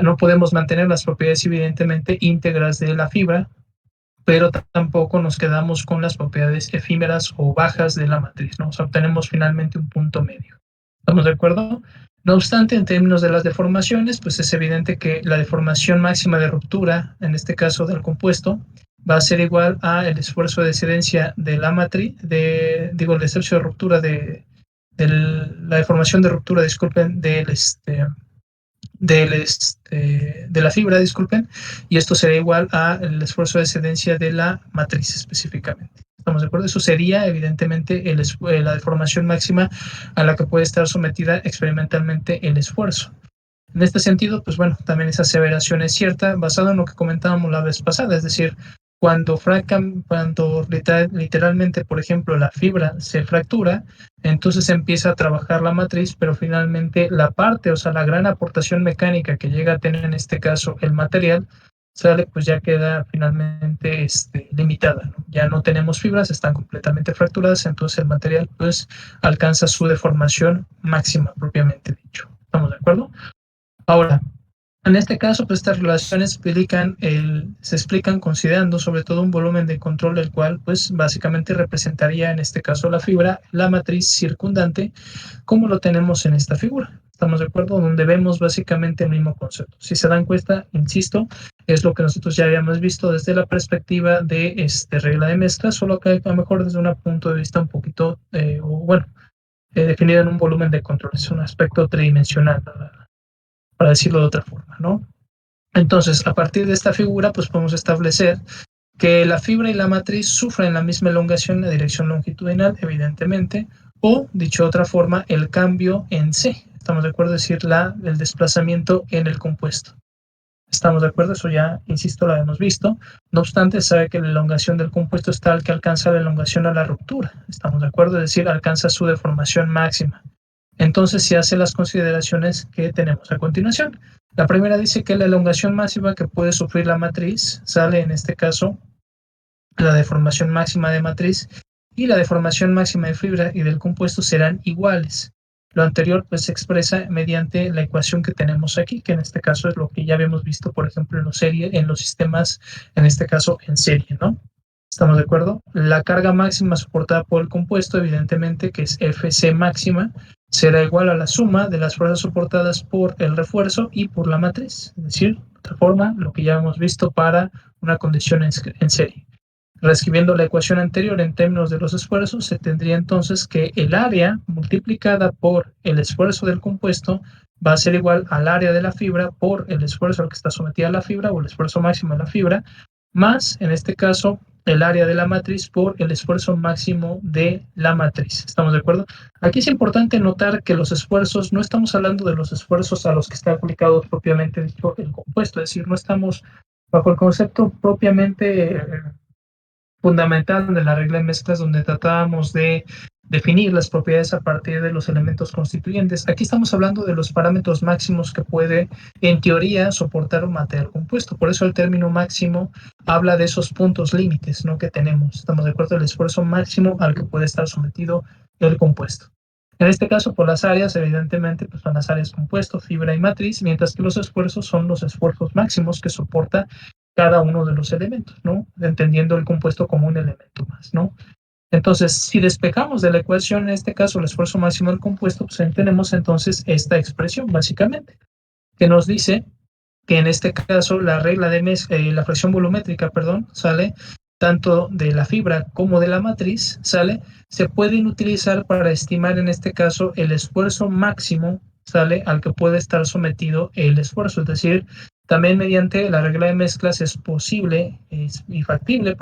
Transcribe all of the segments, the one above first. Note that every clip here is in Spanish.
No podemos mantener las propiedades evidentemente íntegras de la fibra, pero tampoco nos quedamos con las propiedades efímeras o bajas de la matriz, ¿no? O sea, obtenemos finalmente un punto medio. ¿Estamos de acuerdo? No obstante, en términos de las deformaciones, pues es evidente que la deformación máxima de ruptura, en este caso del compuesto, va a ser igual a el esfuerzo de excedencia de la matriz, el esfuerzo de ruptura de la deformación de ruptura, disculpen, de la fibra, disculpen, y esto sería igual al esfuerzo de excedencia de la matriz específicamente. ¿Estamos de acuerdo? Eso sería evidentemente la deformación máxima a la que puede estar sometida experimentalmente el esfuerzo. En este sentido, pues bueno, también esa aseveración es cierta basada en lo que comentábamos la vez pasada, es decir, cuando literalmente, por ejemplo, la fibra se fractura, entonces empieza a trabajar la matriz, pero finalmente la parte, o sea, la gran aportación mecánica que llega a tener en este caso el material, sale, pues ya queda finalmente limitada, ¿no? Ya no tenemos fibras, están completamente fracturadas, entonces el material pues alcanza su deformación máxima propiamente dicho. ¿Estamos de acuerdo? Ahora, en este caso, pues estas relaciones se explican considerando sobre todo un volumen de control, el cual pues básicamente representaría en este caso la fibra, la matriz circundante, como lo tenemos en esta figura. ¿Estamos de acuerdo? Donde vemos básicamente el mismo concepto. Si se dan cuenta, insisto, es lo que nosotros ya habíamos visto desde la perspectiva de regla de mezcla, solo que a lo mejor desde un punto de vista un poquito, definido en un volumen de control. Es un aspecto tridimensional, para decirlo de otra forma, ¿no? Entonces, a partir de esta figura, pues podemos establecer que la fibra y la matriz sufren la misma elongación en la dirección longitudinal, evidentemente, o, dicho de otra forma, el cambio en C. ¿Estamos de acuerdo? Es decir, el desplazamiento en el compuesto. ¿Estamos de acuerdo? Eso ya, insisto, lo hemos visto. No obstante, sabe que la elongación del compuesto es tal que alcanza la elongación a la ruptura. ¿Estamos de acuerdo? Es decir, alcanza su deformación máxima. Entonces se hacen las consideraciones que tenemos a continuación. La primera dice que la elongación máxima que puede sufrir la matriz sale en este caso la deformación máxima de matriz y la deformación máxima de fibra y del compuesto serán iguales. Lo anterior pues se expresa mediante la ecuación que tenemos aquí, que en este caso es lo que ya habíamos visto, por ejemplo, en los sistemas, en este caso en serie, ¿no? ¿Estamos de acuerdo? La carga máxima soportada por el compuesto, evidentemente, que es Fc máxima, será igual a la suma de las fuerzas soportadas por el refuerzo y por la matriz. Es decir, de otra forma, lo que ya hemos visto para una condición en serie. Reescribiendo la ecuación anterior en términos de los esfuerzos, se tendría entonces que el área multiplicada por el esfuerzo del compuesto va a ser igual al área de la fibra por el esfuerzo al que está sometida la fibra o el esfuerzo máximo de la fibra, más, en este caso, el área de la matriz por el esfuerzo máximo de la matriz. ¿Estamos de acuerdo? Aquí es importante notar que los esfuerzos, no estamos hablando de los esfuerzos a los que está aplicado propiamente dicho el compuesto, es decir, no estamos bajo el concepto propiamente fundamental de la regla de mezclas, donde tratábamos de definir las propiedades a partir de los elementos constituyentes. Aquí estamos hablando de los parámetros máximos que puede, en teoría, soportar un material compuesto. Por eso el término máximo habla de esos puntos límites, ¿no?, que tenemos. Estamos de acuerdo, el esfuerzo máximo al que puede estar sometido el compuesto. En este caso, por las áreas, evidentemente, pues son las áreas compuesto, fibra y matriz, mientras que los esfuerzos son los esfuerzos máximos que soporta cada uno de los elementos, ¿no? Entendiendo el compuesto como un elemento más, ¿no? Entonces, si despejamos de la ecuación, en este caso, el esfuerzo máximo del compuesto, pues tenemos entonces esta expresión, básicamente, que nos dice que en este caso la regla de la fracción volumétrica, sale tanto de la fibra como de la matriz, se pueden utilizar para estimar en este caso el esfuerzo máximo, al que puede estar sometido el esfuerzo. Es decir, también mediante la regla de mezclas es posible y factible,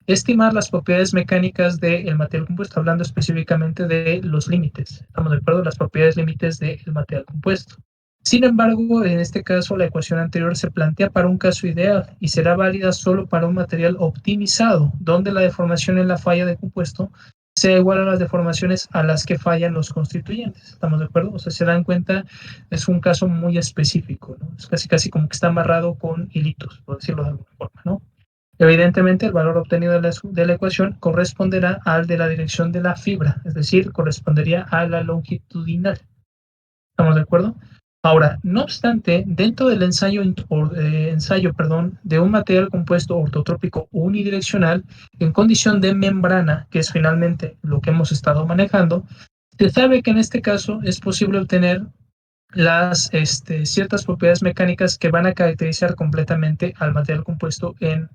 estimar las propiedades mecánicas del material compuesto, hablando específicamente de los límites. ¿Estamos de acuerdo? Las propiedades límites del material compuesto. Sin embargo, en este caso, la ecuación anterior se plantea para un caso ideal y será válida solo para un material optimizado, donde la deformación en la falla de compuesto sea igual a las deformaciones a las que fallan los constituyentes. ¿Estamos de acuerdo? O sea, se dan cuenta, es un caso muy específico, ¿no? Es casi como que está amarrado con hilitos, por decirlo de alguna forma, ¿no? Evidentemente, el valor obtenido de la ecuación corresponderá al de la dirección de la fibra, es decir, correspondería a la longitudinal. ¿Estamos de acuerdo? Ahora, no obstante, dentro del ensayo de un material compuesto ortotrópico unidireccional en condición de membrana, que es finalmente lo que hemos estado manejando, se sabe que en este caso es posible obtener las ciertas propiedades mecánicas que van a caracterizar completamente al material compuesto en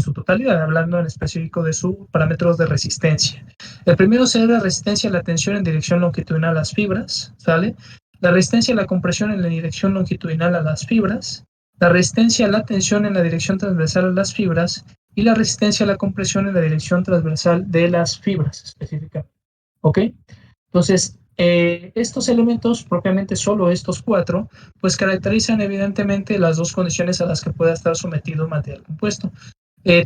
su totalidad, hablando en específico de sus parámetros de resistencia. El primero sería la resistencia a la tensión en dirección longitudinal a las fibras, ¿sale? La resistencia a la compresión en la dirección longitudinal a las fibras, la resistencia a la tensión en la dirección transversal a las fibras y la resistencia a la compresión en la dirección transversal de las fibras específicamente. ¿Ok? Entonces, estos elementos, propiamente solo estos cuatro, pues caracterizan evidentemente las dos condiciones a las que pueda estar sometido un material compuesto.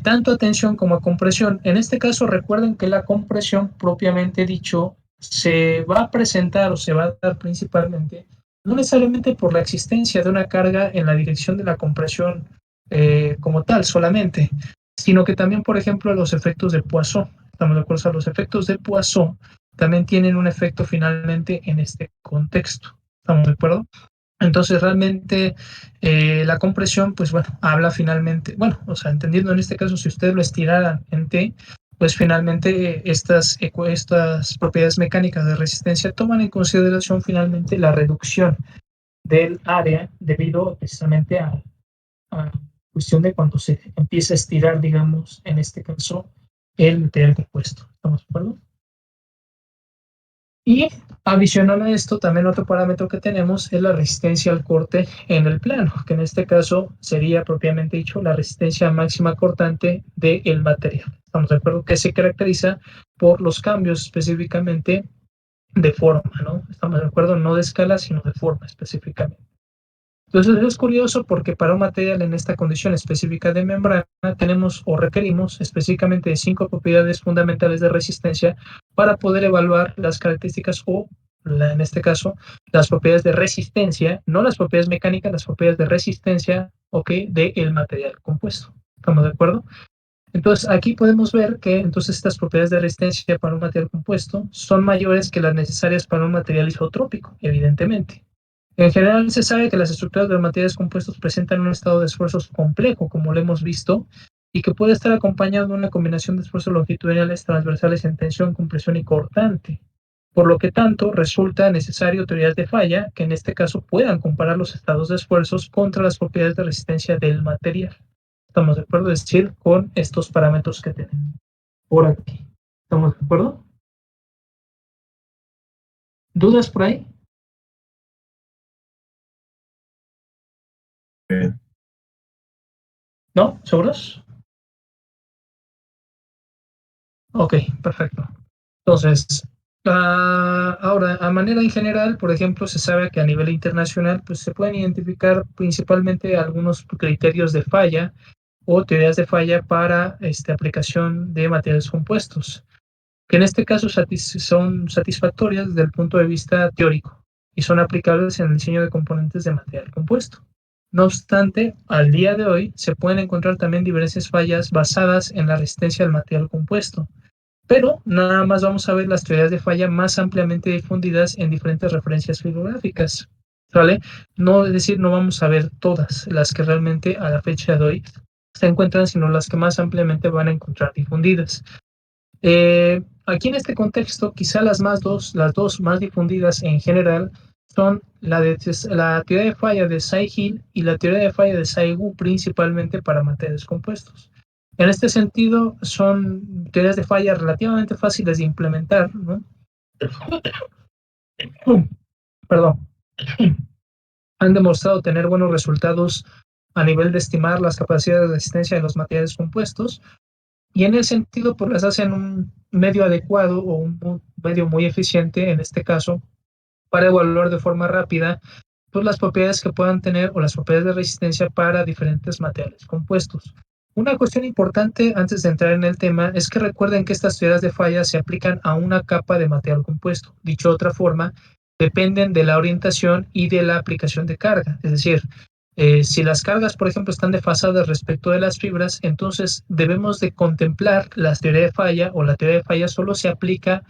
Tanto a tensión como a compresión. En este caso, recuerden que la compresión, propiamente dicho, se va a presentar o se va a dar principalmente, no necesariamente por la existencia de una carga en la dirección de la compresión como tal solamente, sino que también, por ejemplo, los efectos de Poisson. Estamos de acuerdo, los efectos de Poisson también tienen un efecto finalmente en este contexto. ¿Estamos de acuerdo? Entonces, realmente la compresión, pues bueno, habla finalmente, bueno, o sea, entendiendo en este caso, si ustedes lo estiraran en T, pues finalmente estas propiedades mecánicas de resistencia toman en consideración finalmente la reducción del área debido precisamente a cuestión de cuando se empieza a estirar, digamos, en este caso, el material compuesto. ¿Estamos de acuerdo? Y adicional a esto, también otro parámetro que tenemos es la resistencia al corte en el plano, que en este caso sería propiamente dicho la resistencia máxima cortante del material. Estamos de acuerdo que se caracteriza por los cambios específicamente de forma, ¿no? Estamos de acuerdo, no de escala, sino de forma específicamente. Entonces es curioso porque para un material en esta condición específica de membrana tenemos o requerimos específicamente 5 propiedades fundamentales de resistencia para poder evaluar las características o, en este caso, las propiedades de resistencia, no las propiedades mecánicas, las propiedades de resistencia, ¿ok? Del material compuesto. ¿Estamos de acuerdo? Entonces aquí podemos ver que entonces estas propiedades de resistencia para un material compuesto son mayores que las necesarias para un material isotrópico, evidentemente. En general se sabe que las estructuras de los materiales compuestos presentan un estado de esfuerzos complejo, como lo hemos visto, y que puede estar acompañado de una combinación de esfuerzos longitudinales, transversales en tensión, compresión y cortante. Por lo que tanto, resulta necesario teorías de falla que en este caso puedan comparar los estados de esfuerzos contra las propiedades de resistencia del material. ¿Estamos de acuerdo? Es decir, con estos parámetros que tenemos por aquí. ¿Estamos de acuerdo? ¿Dudas por ahí? ¿No? ¿Seguros? Ok, perfecto. Entonces, ahora, a manera en general, por ejemplo, se sabe que a nivel internacional, pues se pueden identificar principalmente algunos criterios de falla o teorías de falla para aplicación de materiales compuestos, que en este caso son satisfactorias desde el punto de vista teórico y son aplicables en el diseño de componentes de material compuesto. No obstante, al día de hoy se pueden encontrar también diversas fallas basadas en la resistencia del material compuesto, pero nada más vamos a ver las teorías de falla más ampliamente difundidas en diferentes referencias bibliográficas, ¿vale? No, es decir, no vamos a ver todas las que realmente a la fecha de hoy se encuentran, sino las que más ampliamente van a encontrar difundidas. Aquí en este contexto, quizá las dos más difundidas en general son la teoría de falla de Sai-Hill y la teoría de falla de Sai-Gu, principalmente para materiales compuestos. En este sentido, son teorías de falla relativamente fáciles de implementar, ¿no? Perdón. Han demostrado tener buenos resultados a nivel de estimar las capacidades de resistencia de los materiales compuestos, y en ese sentido, pues las hacen un medio adecuado o un medio muy eficiente, en este caso, para evaluar de forma rápida pues, las propiedades que puedan tener o las propiedades de resistencia para diferentes materiales compuestos. Una cuestión importante antes de entrar en el tema es que recuerden que estas teorías de falla se aplican a una capa de material compuesto. Dicho de otra forma, dependen de la orientación y de la aplicación de carga. Es decir, si las cargas, por ejemplo, están desfasadas respecto de las fibras, entonces debemos de contemplar la teoría de falla o la teoría de falla solo se aplica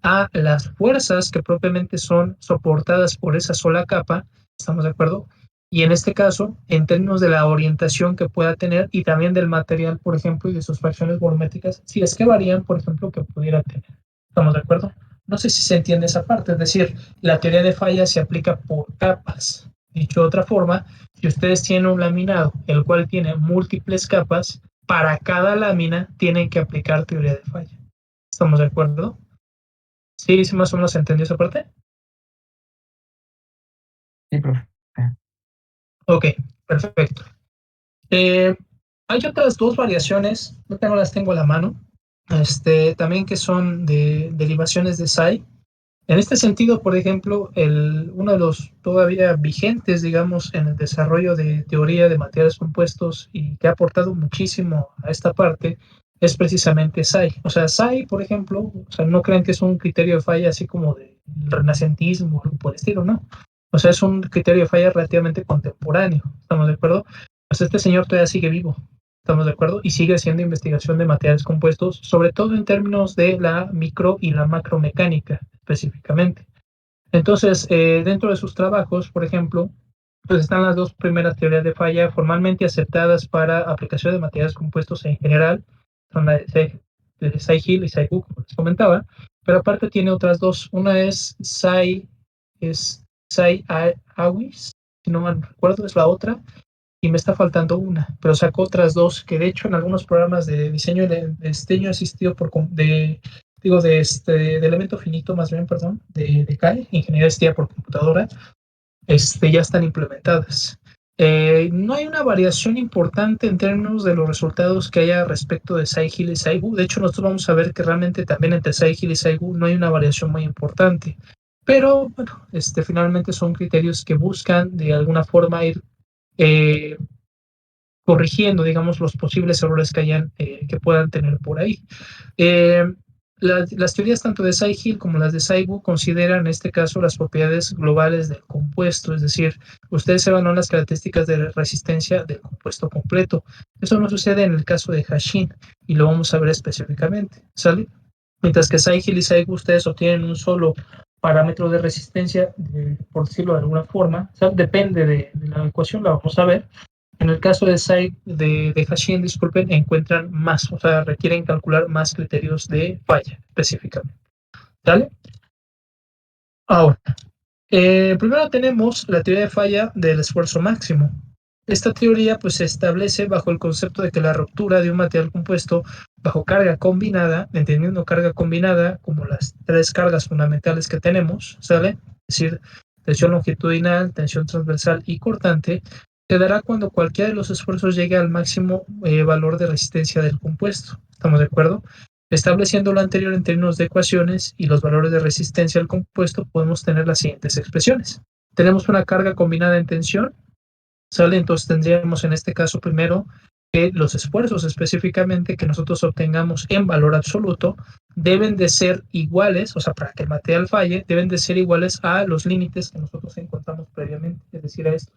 a las fuerzas que propiamente son soportadas por esa sola capa ¿Estamos de acuerdo? Y en este caso, en términos de la orientación que pueda tener y también del material, por ejemplo, y de sus fracciones volumétricas, si es que varían, por ejemplo, que pudiera tener. ¿Estamos de acuerdo? No sé si se entiende esa parte, es decir, la teoría de falla se aplica por capas. Dicho de otra forma, si ustedes tienen un laminado, el cual tiene múltiples capas, para cada lámina tienen que aplicar teoría de falla. ¿Estamos de acuerdo? Sí, sí, más o menos se entendió esa parte. Sí, profe. Ok, perfecto. Eh, Hay otras dos variaciones, no las tengo a la mano, también que son de derivaciones de psi. En este sentido, por ejemplo, uno de los todavía vigentes, digamos, en el desarrollo de teoría de materiales compuestos y que ha aportado muchísimo a esta parte, es precisamente psi. O sea, psi, por ejemplo, o sea, no crean que es un criterio de falla así como del renacentismo o algo por el estilo, ¿no? O sea, es un criterio de falla relativamente contemporáneo, ¿estamos de acuerdo? Pues este señor todavía sigue vivo, ¿estamos de acuerdo? Y sigue haciendo investigación de materiales compuestos, sobre todo en términos de la micro y la macromecánica específicamente. Entonces, dentro de sus trabajos, por ejemplo, pues están las dos primeras teorías de falla formalmente aceptadas para aplicación de materiales compuestos en general, son la de Cy-Hill y Cy-Gu, como les comentaba, pero aparte tiene otras dos. Una es Cy-Awis, si no mal recuerdo, es la otra, y me está faltando una, pero sacó otras dos que de hecho en algunos programas de diseño de diseño asistido de elemento finito, más bien, perdón, de CAE, ingeniería asistida por computadora, ya están implementadas. No hay una variación importante en términos de los resultados que haya respecto de Cy-Hill y Cy-Gu. De hecho, nosotros vamos a ver que realmente también entre Cy-Hill y Cy-Gu no hay una variación muy importante. Pero, bueno, finalmente son criterios que buscan de alguna forma ir eh, corrigiendo, digamos, los posibles errores que puedan tener por ahí. Eh, las teorías tanto de Cy-Hill como las de Cy-Gu consideran en este caso las propiedades globales del compuesto, es decir, ustedes se van a las características de resistencia del compuesto completo. Eso no sucede en el caso de Hashin y lo vamos a ver específicamente, ¿sale? Mientras que Cy-Hill y Cy-Gu ustedes obtienen un solo parámetro de resistencia, por decirlo de alguna forma, o sea, depende de la ecuación, la vamos a ver. En el caso de Hashin, disculpen, encuentran más, o sea, requieren calcular más criterios de falla específicamente. ¿Vale? Ahora, primero tenemos la teoría de falla del esfuerzo máximo. Esta teoría pues se establece bajo el concepto de que la ruptura de un material compuesto bajo carga combinada, entendiendo carga combinada como las tres cargas fundamentales que tenemos, ¿sale? Es decir, tensión longitudinal, tensión transversal y cortante, se dará cuando cualquiera de los esfuerzos llegue al máximo valor de resistencia del compuesto. ¿Estamos de acuerdo? Estableciendo lo anterior en términos de ecuaciones y los valores de resistencia al compuesto, podemos tener las siguientes expresiones. Tenemos una carga combinada en tensión, ¿sale? Entonces tendríamos en este caso primero que los esfuerzos específicamente que nosotros obtengamos en valor absoluto deben de ser iguales, o sea, para que el material falle, deben de ser iguales a los límites que nosotros encontramos previamente, es decir, a esto.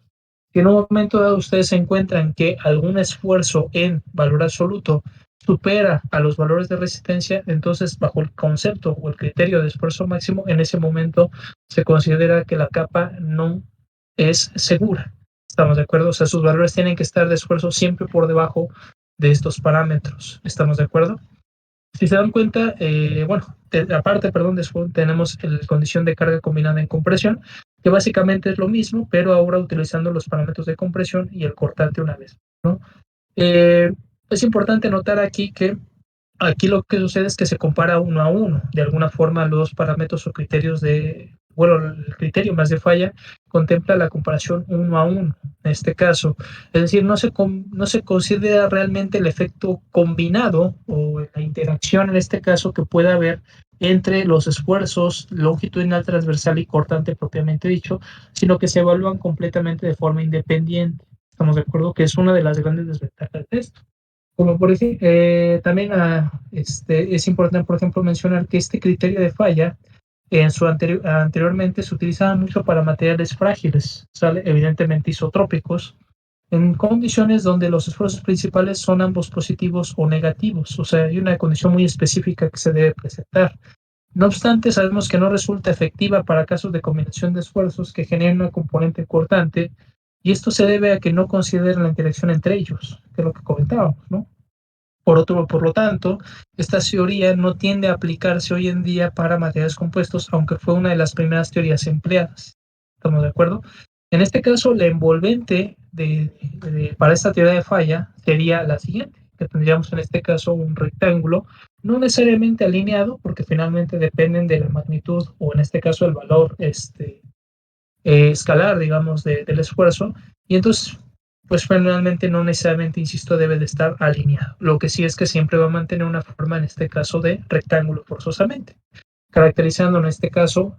Si en un momento dado ustedes se encuentran que algún esfuerzo en valor absoluto supera a los valores de resistencia, entonces bajo el concepto o el criterio de esfuerzo máximo, en ese momento se considera que la capa no es segura. ¿Estamos de acuerdo? O sea, sus valores tienen que estar de esfuerzo siempre por debajo de estos parámetros. ¿Estamos de acuerdo? Si se dan cuenta, bueno, aparte, perdón, después tenemos la condición de carga combinada en compresión, que básicamente es lo mismo, pero ahora utilizando los parámetros de compresión y el cortante una vez, ¿no? Eh, es importante notar aquí que aquí lo que sucede es que se compara uno a uno. De alguna forma, los parámetros o criterios bueno, el criterio más de falla contempla la comparación uno a uno, en este caso. Es decir, no se considera realmente el efecto combinado o la interacción en este caso que pueda haber entre los esfuerzos longitudinal, transversal y cortante propiamente dicho, sino que se evalúan completamente de forma independiente. Estamos de acuerdo que es una de las grandes desventajas de esto. Como por ejemplo, también es importante, por ejemplo, mencionar que este criterio de falla anteriormente se utilizaba mucho para materiales frágiles, ¿sale? Evidentemente isotrópicos, en condiciones donde los esfuerzos principales son ambos positivos o negativos. O sea, hay una condición muy específica que se debe presentar. No obstante, sabemos que no resulta efectiva para casos de combinación de esfuerzos que generen una componente cortante, y esto se debe a que no consideran la interacción entre ellos, que es lo que comentábamos, ¿no? Por lo tanto, esta teoría no tiende a aplicarse hoy en día para materiales compuestos, aunque fue una de las primeras teorías empleadas. ¿Estamos de acuerdo? En este caso, la envolvente para esta teoría de falla sería la siguiente, que tendríamos en este caso un rectángulo, no necesariamente alineado, porque finalmente dependen de la magnitud o en este caso el valor escalar, digamos, del esfuerzo. Y entonces, pues finalmente no necesariamente, insisto, debe de estar alineado. Lo que sí es que siempre va a mantener una forma, en este caso, de rectángulo forzosamente, caracterizando en este caso,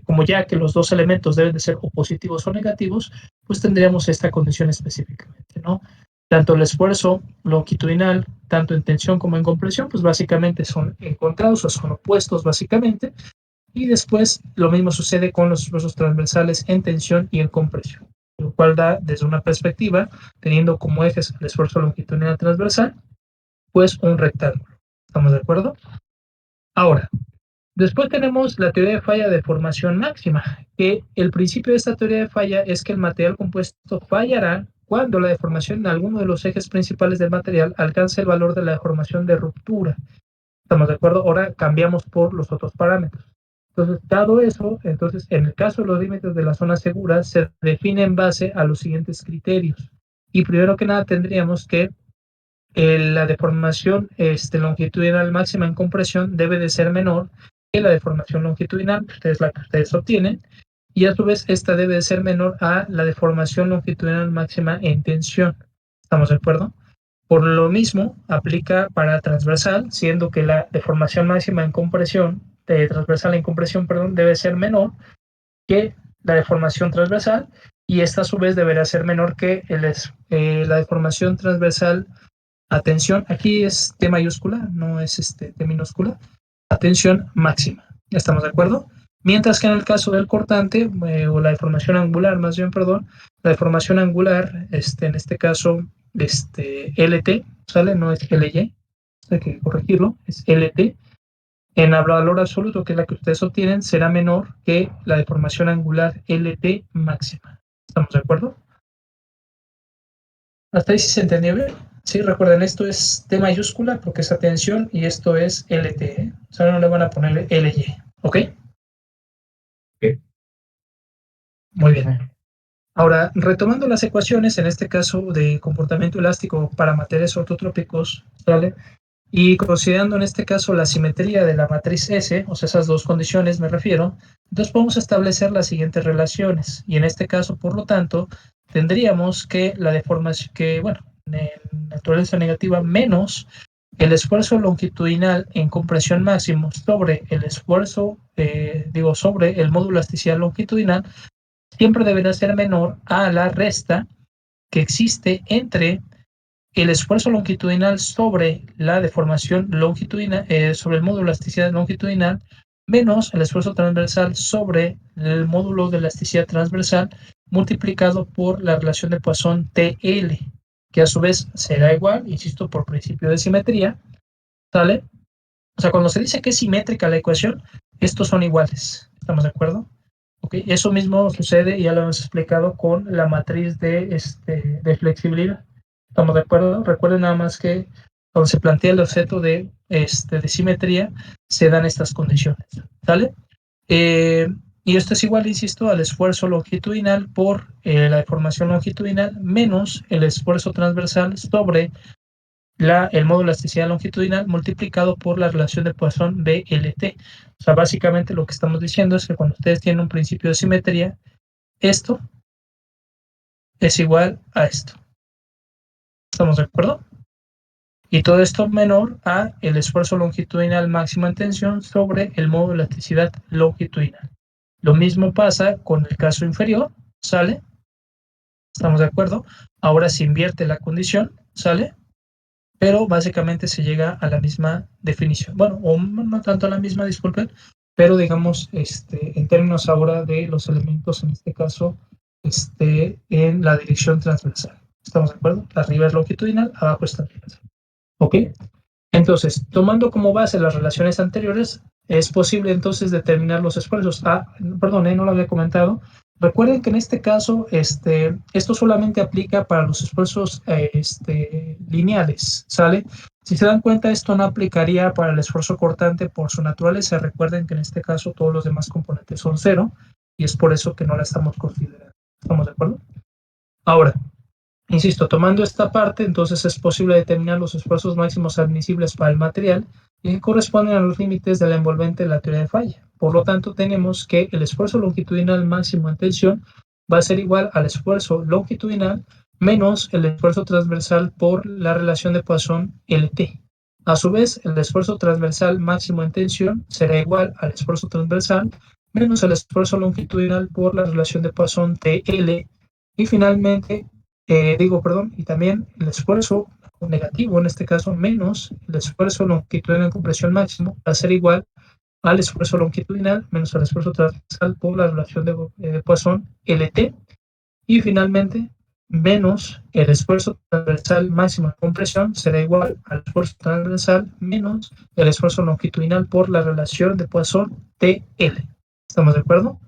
como ya que los dos elementos deben de ser o positivos o negativos, pues tendríamos esta condición específicamente, ¿no? Tanto el esfuerzo longitudinal, tanto en tensión como en compresión, pues básicamente son encontrados o son opuestos básicamente, y después lo mismo sucede con los esfuerzos transversales en tensión y en compresión, lo cual da desde una perspectiva, teniendo como ejes el esfuerzo longitudinal transversal, pues un rectángulo. ¿Estamos de acuerdo? Ahora, después tenemos la teoría de falla de deformación máxima, que el principio de esta teoría de falla es que el material compuesto fallará cuando la deformación en alguno de los ejes principales del material alcance el valor de la deformación de ruptura. ¿Estamos de acuerdo? Ahora cambiamos por los otros parámetros. Entonces, dado eso, entonces, en el caso de los límites de la zona segura, se define en base a los siguientes criterios. Y primero que nada tendríamos que la deformación longitudinal máxima en compresión debe de ser menor que la deformación longitudinal, que es la que ustedes obtienen, y a su vez esta debe de ser menor a la deformación longitudinal máxima en tensión. ¿Estamos de acuerdo? Por lo mismo, aplica para transversal, siendo que la deformación máxima en compresión, transversal en compresión, perdón, debe ser menor que la deformación transversal, y esta a su vez deberá ser menor que la deformación transversal a tensión. Aquí es T mayúscula, no es T minúscula, a tensión máxima. ¿Estamos de acuerdo? Mientras que en el caso del cortante, o la deformación angular, más bien, perdón, la deformación angular, en este caso, LT, ¿sale? No es LY, hay que corregirlo, es LT. En el valor absoluto, que es la que ustedes obtienen, será menor que la deformación angular LT máxima. ¿Estamos de acuerdo? Hasta ahí sí se entendió bien. Sí, recuerden, esto es T mayúscula porque es atención y esto es LT, ¿eh? O sea, no le van a poner LY, ¿ok? Okay. Muy bien. Ahora, retomando las ecuaciones, en este caso de comportamiento elástico para materiales ortotrópicos, ¿vale? Y considerando en este caso la simetría de la matriz S, o sea, esas dos condiciones me refiero, entonces podemos establecer las siguientes relaciones. Y en este caso, por lo tanto, tendríamos que la deformación, que, bueno, en naturaleza negativa, menos el esfuerzo longitudinal en compresión máximo sobre el esfuerzo, sobre el módulo elasticidad longitudinal, siempre deberá ser menor a la resta que existe entre el esfuerzo longitudinal sobre la deformación longitudinal, sobre el módulo de elasticidad longitudinal, menos el esfuerzo transversal sobre el módulo de elasticidad transversal, multiplicado por la relación de Poisson TL, que a su vez será igual, insisto, por principio de simetría, ¿sale? O sea, cuando se dice que es simétrica la ecuación, estos son iguales. ¿Estamos de acuerdo? Okay. Eso mismo sucede, y ya lo hemos explicado, con la matriz de flexibilidad. ¿Estamos de acuerdo? Recuerden nada más que cuando se plantea el objeto de simetría, se dan estas condiciones. ¿Sale? Y esto es igual, insisto, al esfuerzo longitudinal por la deformación longitudinal menos el esfuerzo transversal sobre el módulo de elasticidad longitudinal multiplicado por la relación de Poisson BLT. O sea, básicamente lo que estamos diciendo es que cuando ustedes tienen un principio de simetría, esto es igual a esto. ¿Estamos de acuerdo? Y todo esto menor a el esfuerzo longitudinal máximo en tensión sobre el módulo de elasticidad longitudinal. Lo mismo pasa con el caso inferior, ¿sale? ¿Estamos de acuerdo? Ahora se invierte la condición, ¿sale? Pero básicamente se llega a la misma definición. Bueno, o no tanto a la misma, disculpen, pero digamos, en términos ahora de los elementos, en este caso, en la dirección transversal. ¿Estamos de acuerdo? Arriba es longitudinal, abajo es transversal. ¿Ok? Entonces, tomando como base las relaciones anteriores, es posible entonces determinar los esfuerzos. Perdón, no lo había comentado. Recuerden que en este caso, esto solamente aplica para los esfuerzos lineales, ¿sale? Si se dan cuenta, esto no aplicaría para el esfuerzo cortante por su naturaleza. Recuerden que en este caso todos los demás componentes son cero y es por eso que no la estamos considerando. ¿Estamos de acuerdo? Ahora, insisto, tomando esta parte, entonces es posible determinar los esfuerzos máximos admisibles para el material y que corresponden a los límites de la envolvente de la teoría de falla. Por lo tanto, tenemos que el esfuerzo longitudinal máximo en tensión va a ser igual al esfuerzo longitudinal menos el esfuerzo transversal por la relación de Poisson LT. A su vez, el esfuerzo transversal máximo en tensión será igual al esfuerzo transversal menos el esfuerzo longitudinal por la relación de Poisson TL. Y finalmente, y también el esfuerzo negativo, en este caso, menos el esfuerzo longitudinal en compresión máximo, va a ser igual al esfuerzo longitudinal menos el esfuerzo transversal por la relación de Poisson LT. Y finalmente, menos el esfuerzo transversal máximo de compresión será igual al esfuerzo transversal menos el esfuerzo longitudinal por la relación de Poisson TL. ¿Estamos de acuerdo?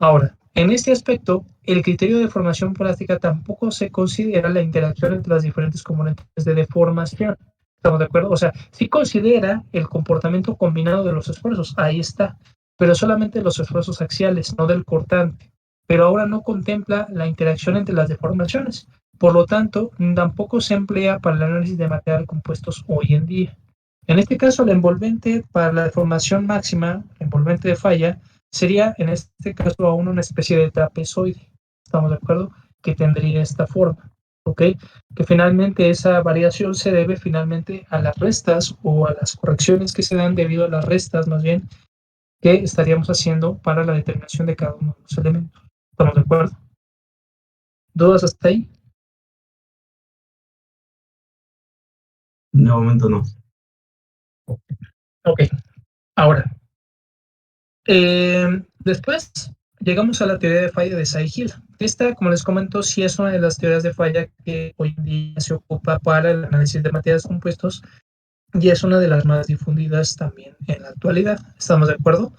Ahora, en este aspecto, el criterio de deformación plástica tampoco se considera la interacción entre las diferentes componentes de deformación. ¿Estamos de acuerdo? O sea, sí considera el comportamiento combinado de los esfuerzos, ahí está, pero solamente los esfuerzos axiales, no del cortante. Pero ahora no contempla la interacción entre las deformaciones. Por lo tanto, tampoco se emplea para el análisis de material de compuestos hoy en día. En este caso, la envolvente para la deformación máxima, la envolvente de falla, sería en este caso aún una especie de trapezoide, ¿estamos de acuerdo? Que tendría esta forma, ¿ok? Que finalmente esa variación se debe finalmente a las restas o a las correcciones que se dan debido a las restas, más bien, que estaríamos haciendo para la determinación de cada uno de los elementos. ¿Estamos de acuerdo? ¿Dudas hasta ahí? De momento no. Ok, ahora, después llegamos a la teoría de falla de Saihil. Esta, como les comento, sí es una de las teorías de falla que hoy en día se ocupa para el análisis de materiales compuestos y es una de las más difundidas también en la actualidad. ¿Estamos de acuerdo?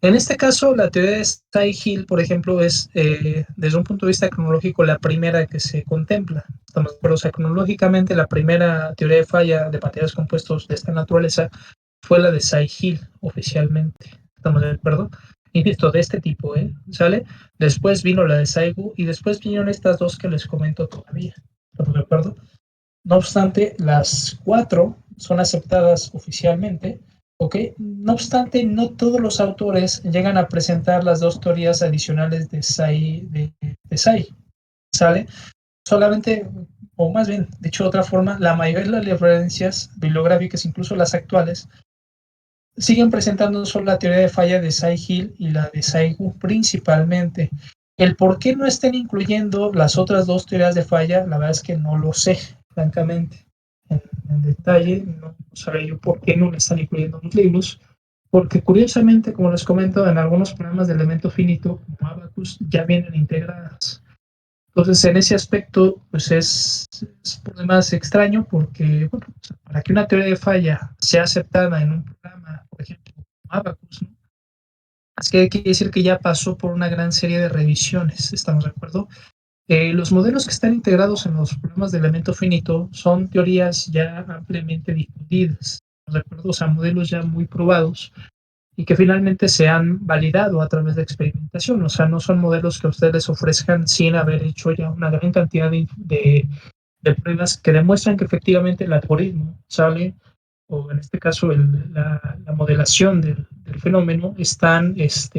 En este caso, la teoría de Saihil, por ejemplo, es desde un punto de vista cronológico la primera que se contempla. ¿Estamos de acuerdo? O sea, cronológicamente la primera teoría de falla de materiales compuestos de esta naturaleza fue la de Saihil oficialmente. ¿Estamos de acuerdo? Insisto, de este tipo, ¿sale? Después vino la de Saigu y después vinieron estas dos que les comento todavía. ¿Estamos de acuerdo? No obstante, las cuatro son aceptadas oficialmente, ¿ok? No obstante, no todos los autores llegan a presentar las dos teorías adicionales de Sai, ¿sale? Solamente, o más bien, dicho de otra forma, la mayoría de las referencias bibliográficas, incluso las actuales, siguen presentando solo la teoría de falla de Saihil y la de Saigu principalmente. El por qué no estén incluyendo las otras dos teorías de falla, la verdad es que no lo sé, francamente. En detalle, no sabré yo por qué no le están incluyendo en los libros, porque curiosamente, como les comento, en algunos programas de elemento finito, como Abacus, ya vienen integradas. Entonces, en ese aspecto, pues es por demás extraño porque, bueno, o sea, para que una teoría de falla sea aceptada en un programa, por ejemplo, como Abacus, ¿no? Es que quiere decir que ya pasó por una gran serie de revisiones, ¿estamos de acuerdo? Los modelos que están integrados en los programas de elemento finito son teorías ya ampliamente difundidas, ¿estamos de acuerdo? O sea, modelos ya muy probados y que finalmente se han validado a través de experimentación. O sea, no son modelos que a ustedes les ofrezcan sin haber hecho ya una gran cantidad de pruebas que demuestran que efectivamente el algoritmo sale, o en este caso la modelación del fenómeno, están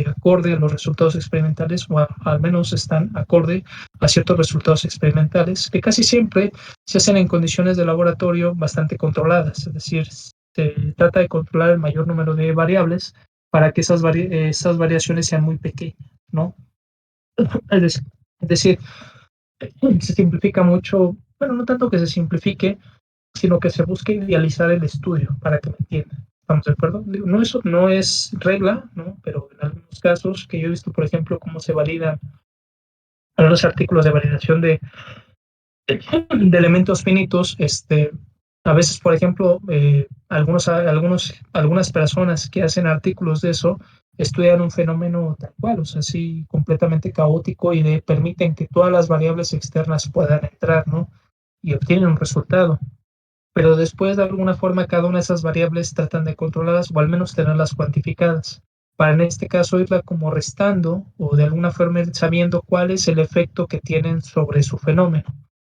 acorde a los resultados experimentales o al menos están acorde a ciertos resultados experimentales que casi siempre se hacen en condiciones de laboratorio bastante controladas, es decir, se trata de controlar el mayor número de variables para que esas variaciones sean muy pequeñas, ¿no? Es decir, se simplifica mucho, bueno, no tanto que se simplifique, sino que se busque idealizar el estudio para que me entiendan. ¿Estamos de acuerdo? No, eso no es regla, ¿no? Pero en algunos casos que yo he visto, por ejemplo, cómo se validan algunos artículos de validación de elementos finitos, A veces, por ejemplo, algunas personas que hacen artículos de eso estudian un fenómeno tal cual, o sea, así completamente caótico y permiten que todas las variables externas puedan entrar, ¿no? Y obtienen un resultado. Pero después, de alguna forma, cada una de esas variables tratan de controlarlas o al menos tenerlas cuantificadas. Para en este caso irla como restando o de alguna forma ir sabiendo cuál es el efecto que tienen sobre su fenómeno.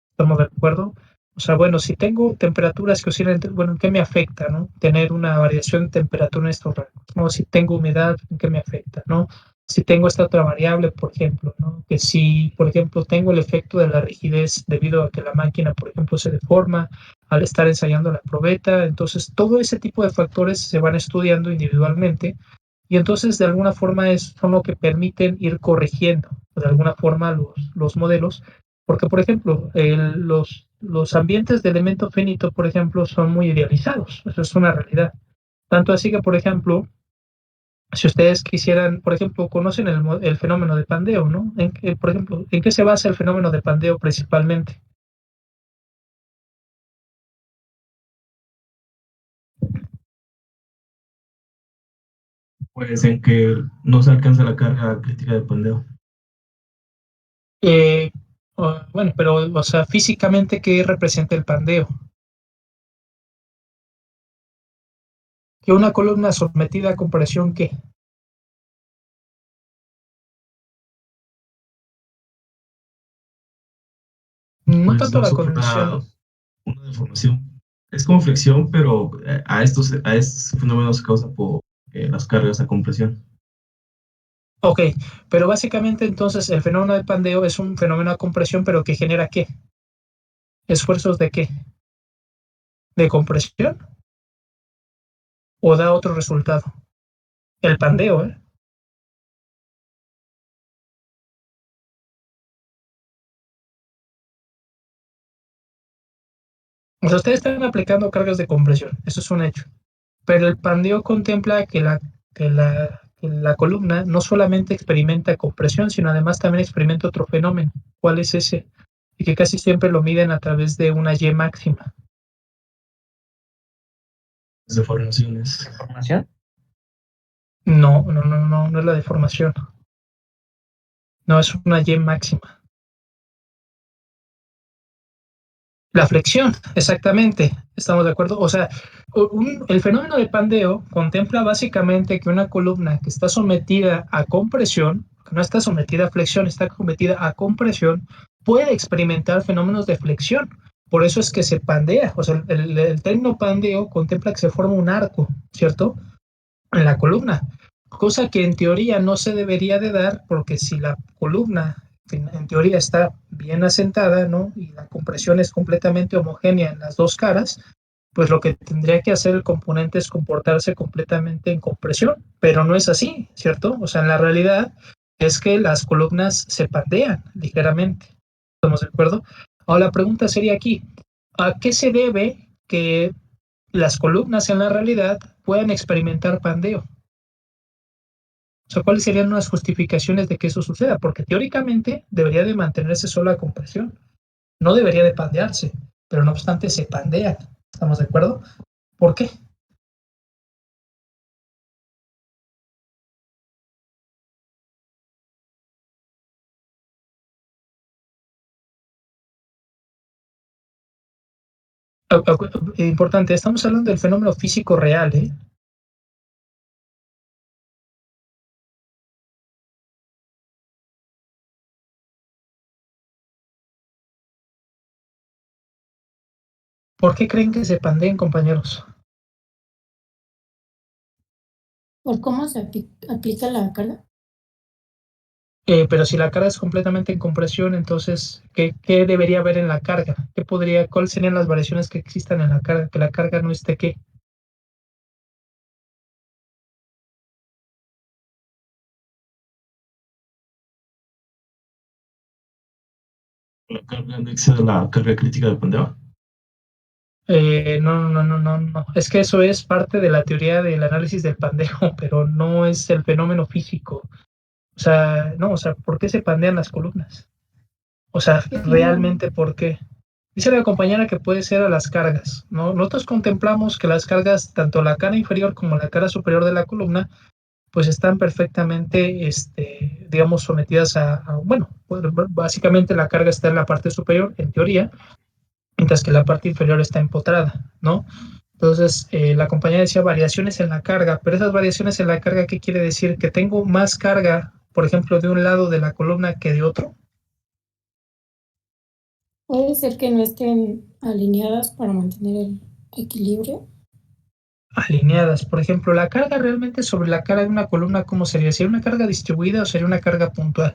¿Estamos de acuerdo? O sea, bueno, si tengo temperaturas que oscilan, bueno, ¿en qué me afecta, no? Tener una variación de temperatura en estos rangos, ¿no? Si tengo humedad, ¿en qué me afecta, no? Si tengo esta otra variable, por ejemplo, ¿no? Que si, por ejemplo, tengo el efecto de la rigidez debido a que la máquina, por ejemplo, se deforma al estar ensayando la probeta, entonces todo ese tipo de factores se van estudiando individualmente y entonces de alguna forma son lo que permiten ir corrigiendo de alguna forma los modelos, porque por ejemplo, los ambientes de elemento finito, por ejemplo, son muy idealizados, eso es una realidad. Tanto así que, por ejemplo, si ustedes quisieran, por ejemplo, conocen el fenómeno de pandeo, ¿no? Por ejemplo, ¿en qué se basa el fenómeno de pandeo principalmente? Pues en que no se alcanza la carga crítica de pandeo. Eh, bueno, pero, o sea, físicamente, ¿qué representa el pandeo? Que una columna sometida a compresión, ¿qué? No Pues tanto no la sufre condición. una deformación. Es como flexión, pero a estos fenómenos se causa por las cargas a compresión. Ok, pero básicamente entonces el fenómeno de pandeo es un fenómeno de compresión, pero que genera ¿qué? ¿Esfuerzos de qué? ¿De compresión? ¿O da otro resultado? El pandeo, ¿eh? O sea, ustedes están aplicando cargas de compresión, eso es un hecho. Pero el pandeo contempla que la columna no solamente experimenta compresión, sino además también experimenta otro fenómeno. ¿Cuál es ese? Y que casi siempre lo miden a través de una Y máxima. Deformaciones. ¿Información? No, no, no, no, no es la deformación. No, es una Y máxima. La flexión, exactamente. Estamos de acuerdo. O sea, el fenómeno de pandeo contempla básicamente que una columna que está sometida a compresión, que no está sometida a flexión, está sometida a compresión, puede experimentar fenómenos de flexión. Por eso es que se pandea. O sea, el término pandeo contempla que se forma un arco, ¿cierto? En la columna, cosa que en teoría no se debería de dar porque si la columna en teoría está bien asentada, ¿no? Y la compresión es completamente homogénea en las dos caras, pues lo que tendría que hacer el componente es comportarse completamente en compresión, pero no es así, ¿cierto? O sea, en la realidad es que las columnas se pandean ligeramente. ¿Estamos de acuerdo? Ahora la pregunta sería aquí, ¿a qué se debe que las columnas en la realidad puedan experimentar pandeo? O sea, ¿cuáles serían unas justificaciones de que eso suceda? Porque teóricamente debería de mantenerse solo la compresión, no debería de pandearse, pero no obstante se pandea. ¿Estamos de acuerdo? ¿Por qué? Importante, estamos hablando del fenómeno físico real, ¿eh? ¿Por qué creen que se pandeen, compañeros? ¿Por cómo se aplica la carga? Pero si la carga es completamente en compresión, entonces, ¿qué debería haber en la carga? ¿Cuáles serían las variaciones que existan en la carga? Que la carga no esté ¿qué? La carga no excede la carga crítica de pandeo. No, no, no, no, no. Es que eso es parte de la teoría del análisis del pandeo, pero no es el fenómeno físico. O sea, no, o sea, ¿por qué se pandean las columnas? O sea, Es realmente, ¿por qué? Dice la compañera que puede ser a las cargas, ¿no? Nosotros contemplamos que las cargas, tanto la cara inferior como la cara superior de la columna, pues están perfectamente, digamos, sometidas bueno, pues, básicamente la carga está en la parte superior, en teoría, mientras que la parte inferior está empotrada, ¿no? Entonces, la compañía decía variaciones en la carga, pero esas variaciones en la carga, ¿qué quiere decir? Que tengo más carga, por ejemplo, de un lado de la columna que de otro. Puede ser que no estén alineadas para mantener el equilibrio. Alineadas, por ejemplo, la carga realmente sobre la cara de una columna, ¿cómo sería? ¿Sería una carga distribuida o sería una carga puntual?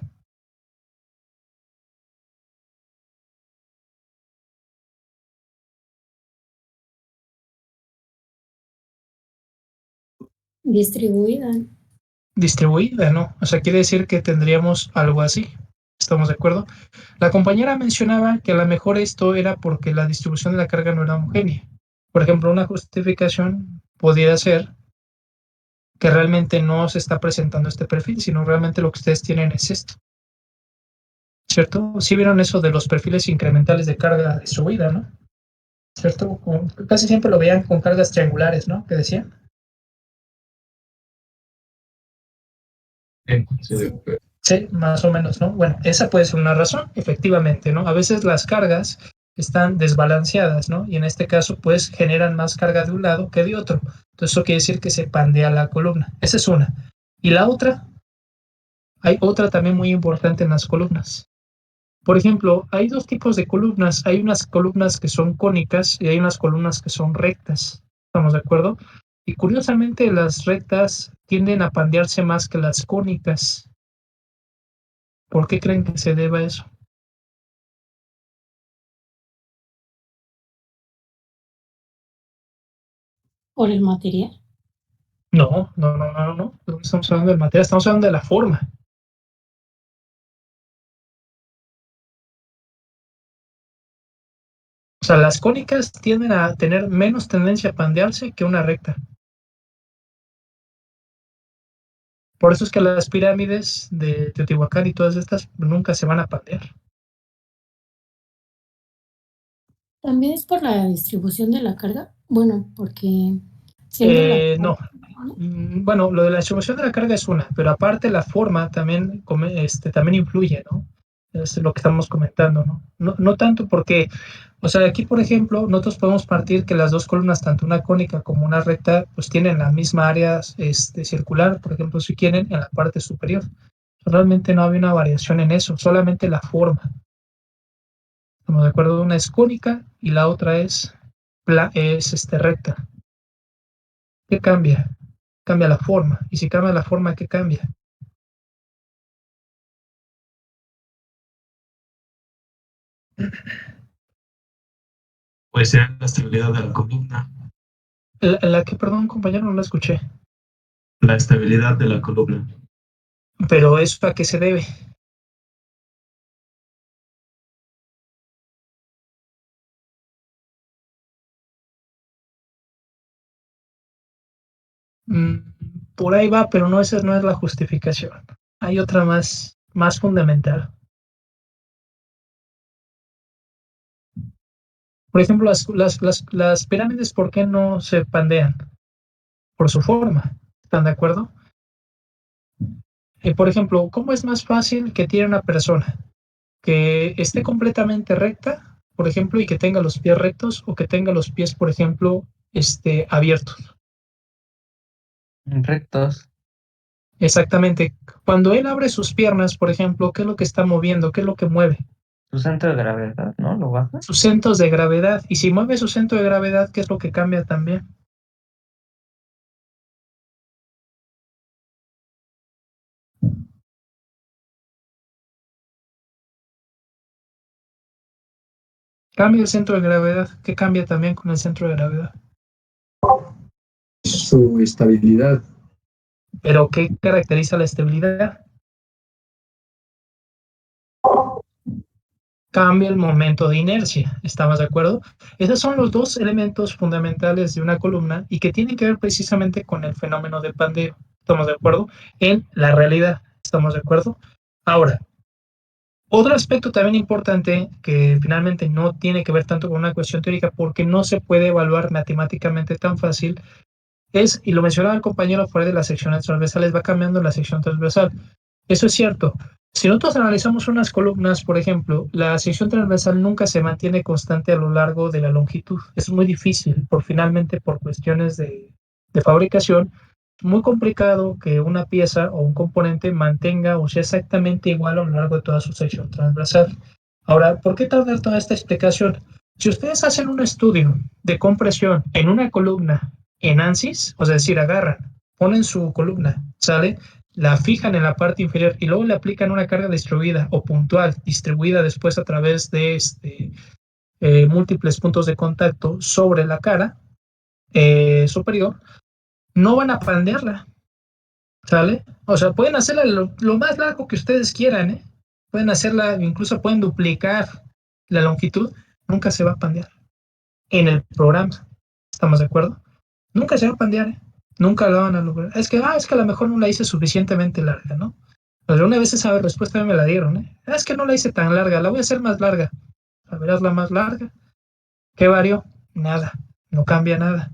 Distribuida. Distribuida, ¿no? O sea, quiere decir que tendríamos algo así. ¿Estamos de acuerdo? La compañera mencionaba que a lo mejor esto era porque la distribución de la carga no era homogénea. Por ejemplo, una justificación podría ser que realmente no se está presentando este perfil, sino realmente lo que ustedes tienen es esto, ¿cierto? Sí vieron eso de los perfiles incrementales de carga distribuida, ¿no? ¿Cierto? Casi siempre lo veían con cargas triangulares, ¿no? Que decían. Sí, Sí, más o menos, ¿no? Bueno, esa puede ser una razón, efectivamente, ¿no? A veces las cargas están desbalanceadas, ¿no? Y en este caso, pues generan más carga de un lado que de otro. Entonces, eso quiere decir que se pandea la columna. Esa es una. Y la otra, hay otra también muy importante en las columnas. Por ejemplo, hay dos tipos de columnas. Hay unas columnas que son cónicas y hay unas columnas que son rectas. ¿Estamos de acuerdo? Y curiosamente, las rectas tienden a pandearse más que las cónicas. ¿Por qué creen que se deba a eso? Por el material. No, no, no, no, no. No estamos hablando del material, estamos hablando de la forma. O sea, las cónicas tienden a tener menos tendencia a pandearse que una recta. Por eso es que las pirámides de Teotihuacán y todas estas nunca se van a pandear. También es por la distribución de la carga. Bueno, porque siendo la... No. Bueno, lo de la distribución de la carga es una, pero aparte la forma también, también influye, ¿no? Es lo que estamos comentando, ¿no? No tanto porque, o sea, aquí, por ejemplo, nosotros podemos partir que las dos columnas, tanto una cónica como una recta, pues tienen la misma área circular, por ejemplo, si quieren, en la parte superior. Realmente no había una variación en eso, solamente la forma. Estamos de acuerdo, una es cónica y la otra es recta. ¿Qué cambia? Cambia la forma. Y si cambia la forma, ¿qué cambia? puede ser la estabilidad de la columna. La que, perdón, compañero, no la escuché. La estabilidad de la columna. Pero ¿eso a qué se debe? Mm, por ahí va, pero no, esa no es la justificación. Hay otra más fundamental. Por ejemplo, las pirámides, ¿por qué no se pandean? Por su forma. ¿Están de acuerdo? Por ejemplo, ¿cómo es más fácil que tiene una persona? ¿Que esté completamente recta, por ejemplo, y que tenga los pies rectos, o que tenga los pies, por ejemplo, abiertos? Rectos. Exactamente. Cuando él abre sus piernas, por ejemplo, ¿qué es lo que está moviendo? ¿Qué es lo que mueve? Su centro de gravedad, ¿no? Lo baja. Sus centros de gravedad. Y si mueve su centro de gravedad, ¿qué es lo que cambia también? Cambia el centro de gravedad. ¿Qué cambia también con el centro de gravedad? Su estabilidad. ¿Pero qué caracteriza la estabilidad? Cambia el momento de inercia. ¿Estamos de acuerdo? Esos son los dos elementos fundamentales de una columna y que tienen que ver precisamente con el fenómeno del pandeo. ¿Estamos de acuerdo? En la realidad. ¿Estamos de acuerdo? Ahora, Otro aspecto también importante que finalmente no tiene que ver tanto con una cuestión teórica porque no se puede evaluar matemáticamente tan fácil es, y lo mencionaba el compañero fuera de las secciones transversales, va cambiando la sección transversal. Eso es cierto. Si nosotros analizamos unas columnas, por ejemplo, la sección transversal nunca se mantiene constante a lo largo de la longitud. Es muy difícil, finalmente por cuestiones de fabricación, muy complicado que una pieza o un componente mantenga o sea exactamente igual a lo largo de toda su sección transversal. Ahora, ¿por qué tardar toda esta explicación? Si ustedes hacen un estudio de compresión en una columna en ANSYS, o sea, decir, agarran, ponen su columna, ¿sale? La fijan en la parte inferior y luego le aplican una carga distribuida o puntual, distribuida después a través de múltiples puntos de contacto sobre la cara superior, no van a pandearla, ¿sale? O sea, pueden hacerla lo más largo que ustedes quieran, ¿eh? Pueden hacerla, incluso pueden duplicar la longitud, nunca se va a pandear en el programa, ¿estamos de acuerdo? Nunca se va a pandear, ¿eh? Nunca lo van a lograr. Es que a lo mejor no la hice suficientemente larga, ¿no? Pero una vez esa respuesta me la dieron, ¿eh? Es que no la hice tan larga, la voy a hacer más larga. A ver, hazla más larga. ¿Qué varió? Nada, no cambia nada.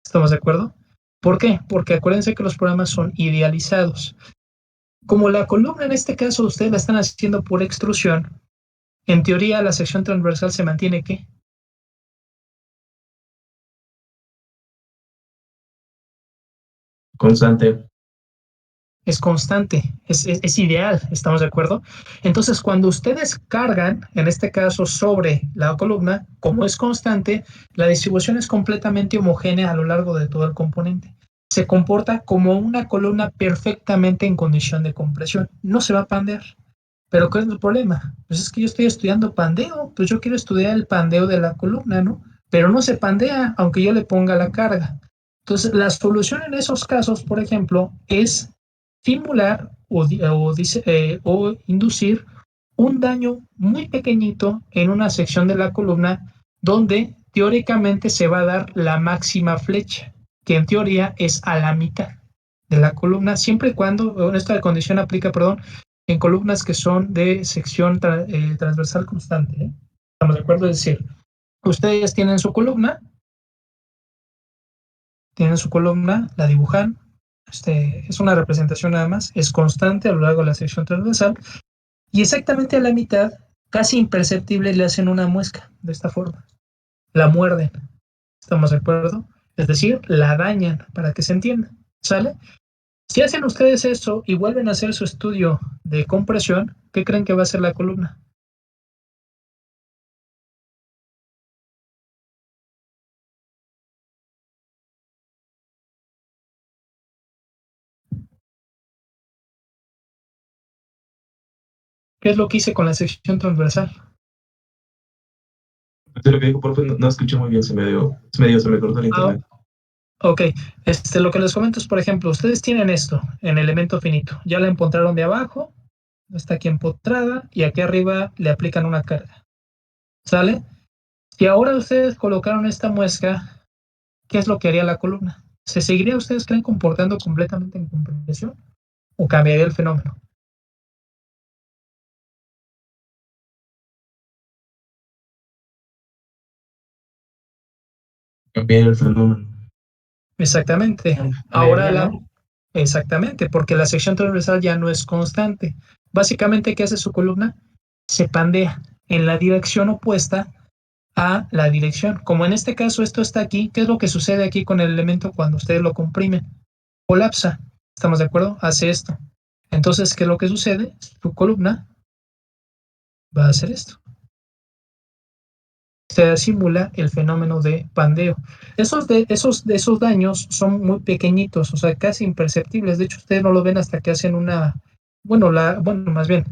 ¿Estamos de acuerdo? ¿Por qué? Porque acuérdense que los programas son idealizados. Como la columna en este caso ustedes la están haciendo por extrusión, en teoría la sección transversal se mantiene ¿qué? Constante. Es constante, es ideal, ¿estamos de acuerdo? Entonces, cuando ustedes cargan, en este caso sobre la columna, como es constante, la distribución es completamente homogénea a lo largo de todo el componente. Se comporta como una columna perfectamente en condición de compresión. No se va a pandear. Pero ¿cuál es el problema? Pues es que yo estoy estudiando pandeo, pues yo quiero estudiar el pandeo de la columna, ¿no? Pero no se pandea, aunque yo le ponga la carga. Entonces, la solución en esos casos, por ejemplo, es simular o inducir un daño muy pequeñito en una sección de la columna donde teóricamente se va a dar la máxima flecha, que en teoría es a la mitad de la columna, siempre y cuando, esta condición aplica, perdón, en columnas que son de sección transversal constante, ¿eh? ¿Estamos de acuerdo? Es decir, ustedes tienen su columna, la dibujan, es una representación nada más, es constante a lo largo de la sección transversal y exactamente a la mitad, casi imperceptible, le hacen una muesca de esta forma. La muerden, ¿estamos de acuerdo? Es decir, la dañan para que se entienda, ¿sale? Si hacen ustedes eso y vuelven a hacer su estudio de compresión, ¿qué creen que va a ser la columna? ¿Qué es lo que hice con la sección transversal? De lo que dijo, por favor, no escuché muy bien, se me cortó el internet. Ok, lo que les comento es, por ejemplo, ustedes tienen esto en elemento finito, ya la empotraron de abajo, está aquí empotrada y aquí arriba le aplican una carga, ¿sale? Y ahora ustedes colocaron esta muesca, ¿qué es lo que haría la columna? ¿Se seguiría ustedes creen comportando completamente en compresión o cambiaría el fenómeno? Cambiar el fenómeno. Exactamente. Ahora Cambiaría, ¿no? exactamente, porque la sección transversal ya no es constante. Básicamente, ¿qué hace su columna? Se pandea en la dirección opuesta a la dirección. Como en este caso esto está aquí, ¿qué es lo que sucede aquí con el elemento cuando ustedes lo comprimen? Colapsa. ¿Estamos de acuerdo? Hace esto. Entonces, ¿qué es lo que sucede? Su columna va a hacer esto. Se simula el fenómeno de pandeo. Esos daños son muy pequeños, o sea, casi imperceptibles. De hecho, ustedes no lo ven hasta que hacen bueno, más bien,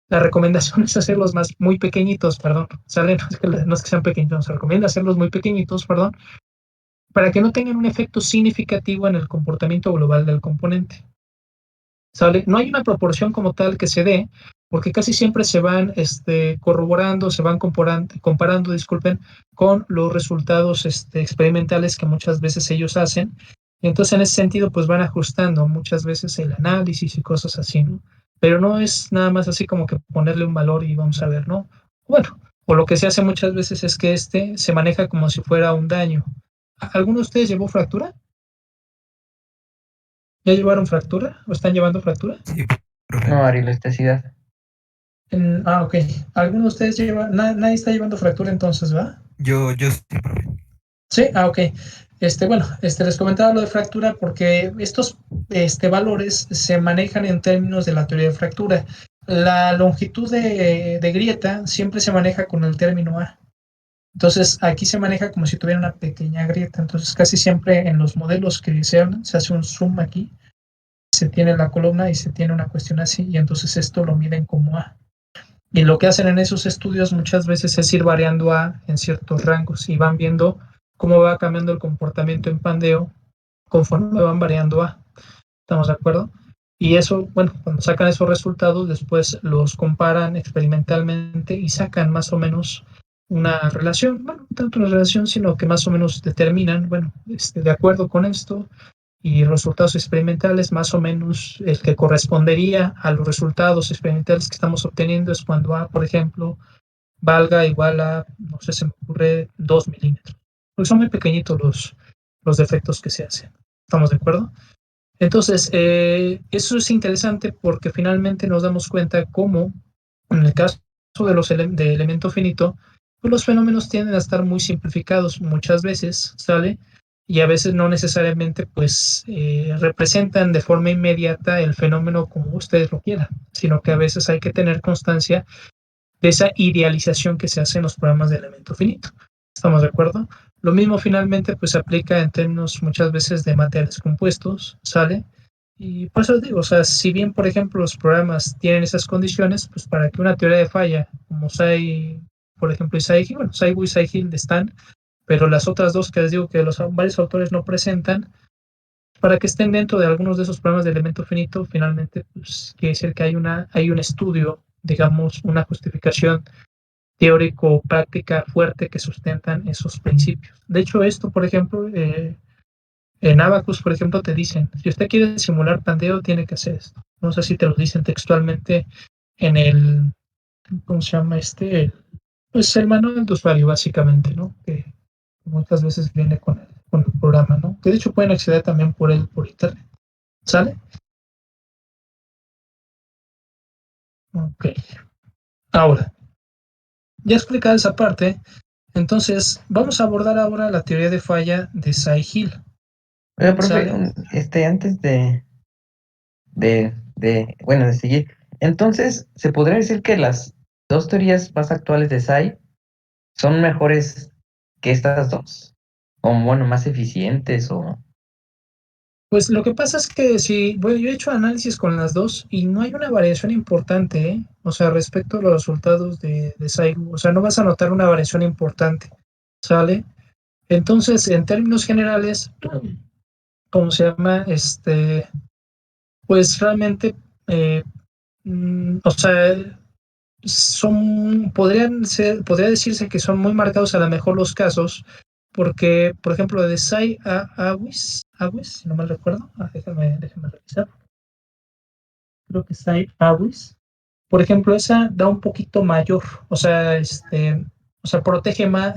la recomendación es hacerlos muy pequeñitos, perdón. ¿Sale? No es que sean pequeños, se recomienda hacerlos muy pequeñitos, perdón, para que no tengan un efecto significativo en el comportamiento global del componente. ¿Sale? No hay una proporción como tal que se dé, porque casi siempre se van corroborando, se van comparando, disculpen, con los resultados experimentales que muchas veces ellos hacen. Y entonces, en ese sentido, pues van ajustando muchas veces el análisis y cosas así, ¿no? pero no es nada más así como que ponerle un valor y vamos a ver, ¿no? Bueno, o lo que se hace muchas veces es que se maneja como si fuera un daño. ¿Alguno de ustedes llevó fractura? ¿Ya llevaron fractura? ¿O están llevando fractura? Sí, profe. No, arielasticidad. Ok. ¿Alguno de ustedes lleva? Nadie está llevando fractura entonces, ¿va? Yo sí, profe. Sí, ok. Bueno, les comentaba lo de fractura porque estos valores se manejan en términos de la teoría de fractura. La longitud de grieta siempre se maneja con el término A. Entonces, aquí se maneja como si tuviera una pequeña grieta. Entonces, casi siempre en los modelos que se hablan, se hace un zoom aquí, se tiene la columna y se tiene una cuestión así, y entonces esto lo miden como A. Y lo que hacen en esos estudios muchas veces es ir variando A en ciertos rangos y van viendo cómo va cambiando el comportamiento en pandeo conforme van variando A. ¿Estamos de acuerdo? Y eso, bueno, cuando sacan esos resultados, después los comparan experimentalmente y sacan más o menos una relación, bueno, no tanto una relación, sino que más o menos determinan, bueno, de acuerdo con esto y resultados experimentales, más o menos el que correspondería a los resultados experimentales que estamos obteniendo es cuando A, por ejemplo, valga igual a, no sé, se me ocurre 2 milímetros. Porque son muy pequeñitos los defectos que se hacen. ¿Estamos de acuerdo? Entonces, eso es interesante porque finalmente nos damos cuenta cómo, en el caso de de elemento finito, pues los fenómenos tienden a estar muy simplificados muchas veces, ¿sale? Y a veces no necesariamente, pues, representan de forma inmediata el fenómeno como ustedes lo quieran, sino que a veces hay que tener constancia de esa idealización que se hace en los programas de elemento finito. ¿Estamos de acuerdo? Lo mismo finalmente pues se aplica en términos muchas veces de materiales compuestos, ¿sale? Y por eso digo, o sea, si bien por ejemplo los programas tienen esas condiciones, pues para que una teoría de falla como SAI, por ejemplo, y SAI, bueno, SAIGU y SAIGIL están, pero las otras dos que les digo que los varios autores no presentan, para que estén dentro de algunos de esos programas de elemento finito, finalmente pues quiere decir que hay un estudio, digamos, una justificación teórico-práctica fuerte que sustentan esos principios. De hecho, esto, por ejemplo, en Abacus, por ejemplo, te dicen, si usted quiere simular pandeo, tiene que hacer esto. No sé si te lo dicen textualmente en el, ¿cómo se llama este? Pues el manual de usuario, básicamente, ¿no? Que muchas veces viene con el programa, ¿no? Que de hecho pueden acceder también por él, por internet. ¿Sale? Ok. Ahora, ya explicada esa parte, entonces vamos a abordar ahora la teoría de falla de Cy-Hill. Oiga, profe, ¿Sale? antes bueno, de seguir. Entonces, ¿se podría decir que las dos teorías más actuales de SAI son mejores que estas dos? O bueno, más eficientes o... Pues lo que pasa es que si, bueno, yo he hecho análisis con las dos y no hay una variación importante, ¿eh? O sea, respecto a los resultados de Saigu, o sea, no vas a notar una variación importante, ¿sale? Entonces, en términos generales, ¿cómo se llama? Pues realmente, eh, o sea, podría decirse que son muy marcados a lo mejor los casos, porque, por ejemplo, de Sai Awis, si no mal recuerdo, déjame revisar, creo que Sai Awis, por ejemplo, esa da un poquito mayor, o sea, protege más,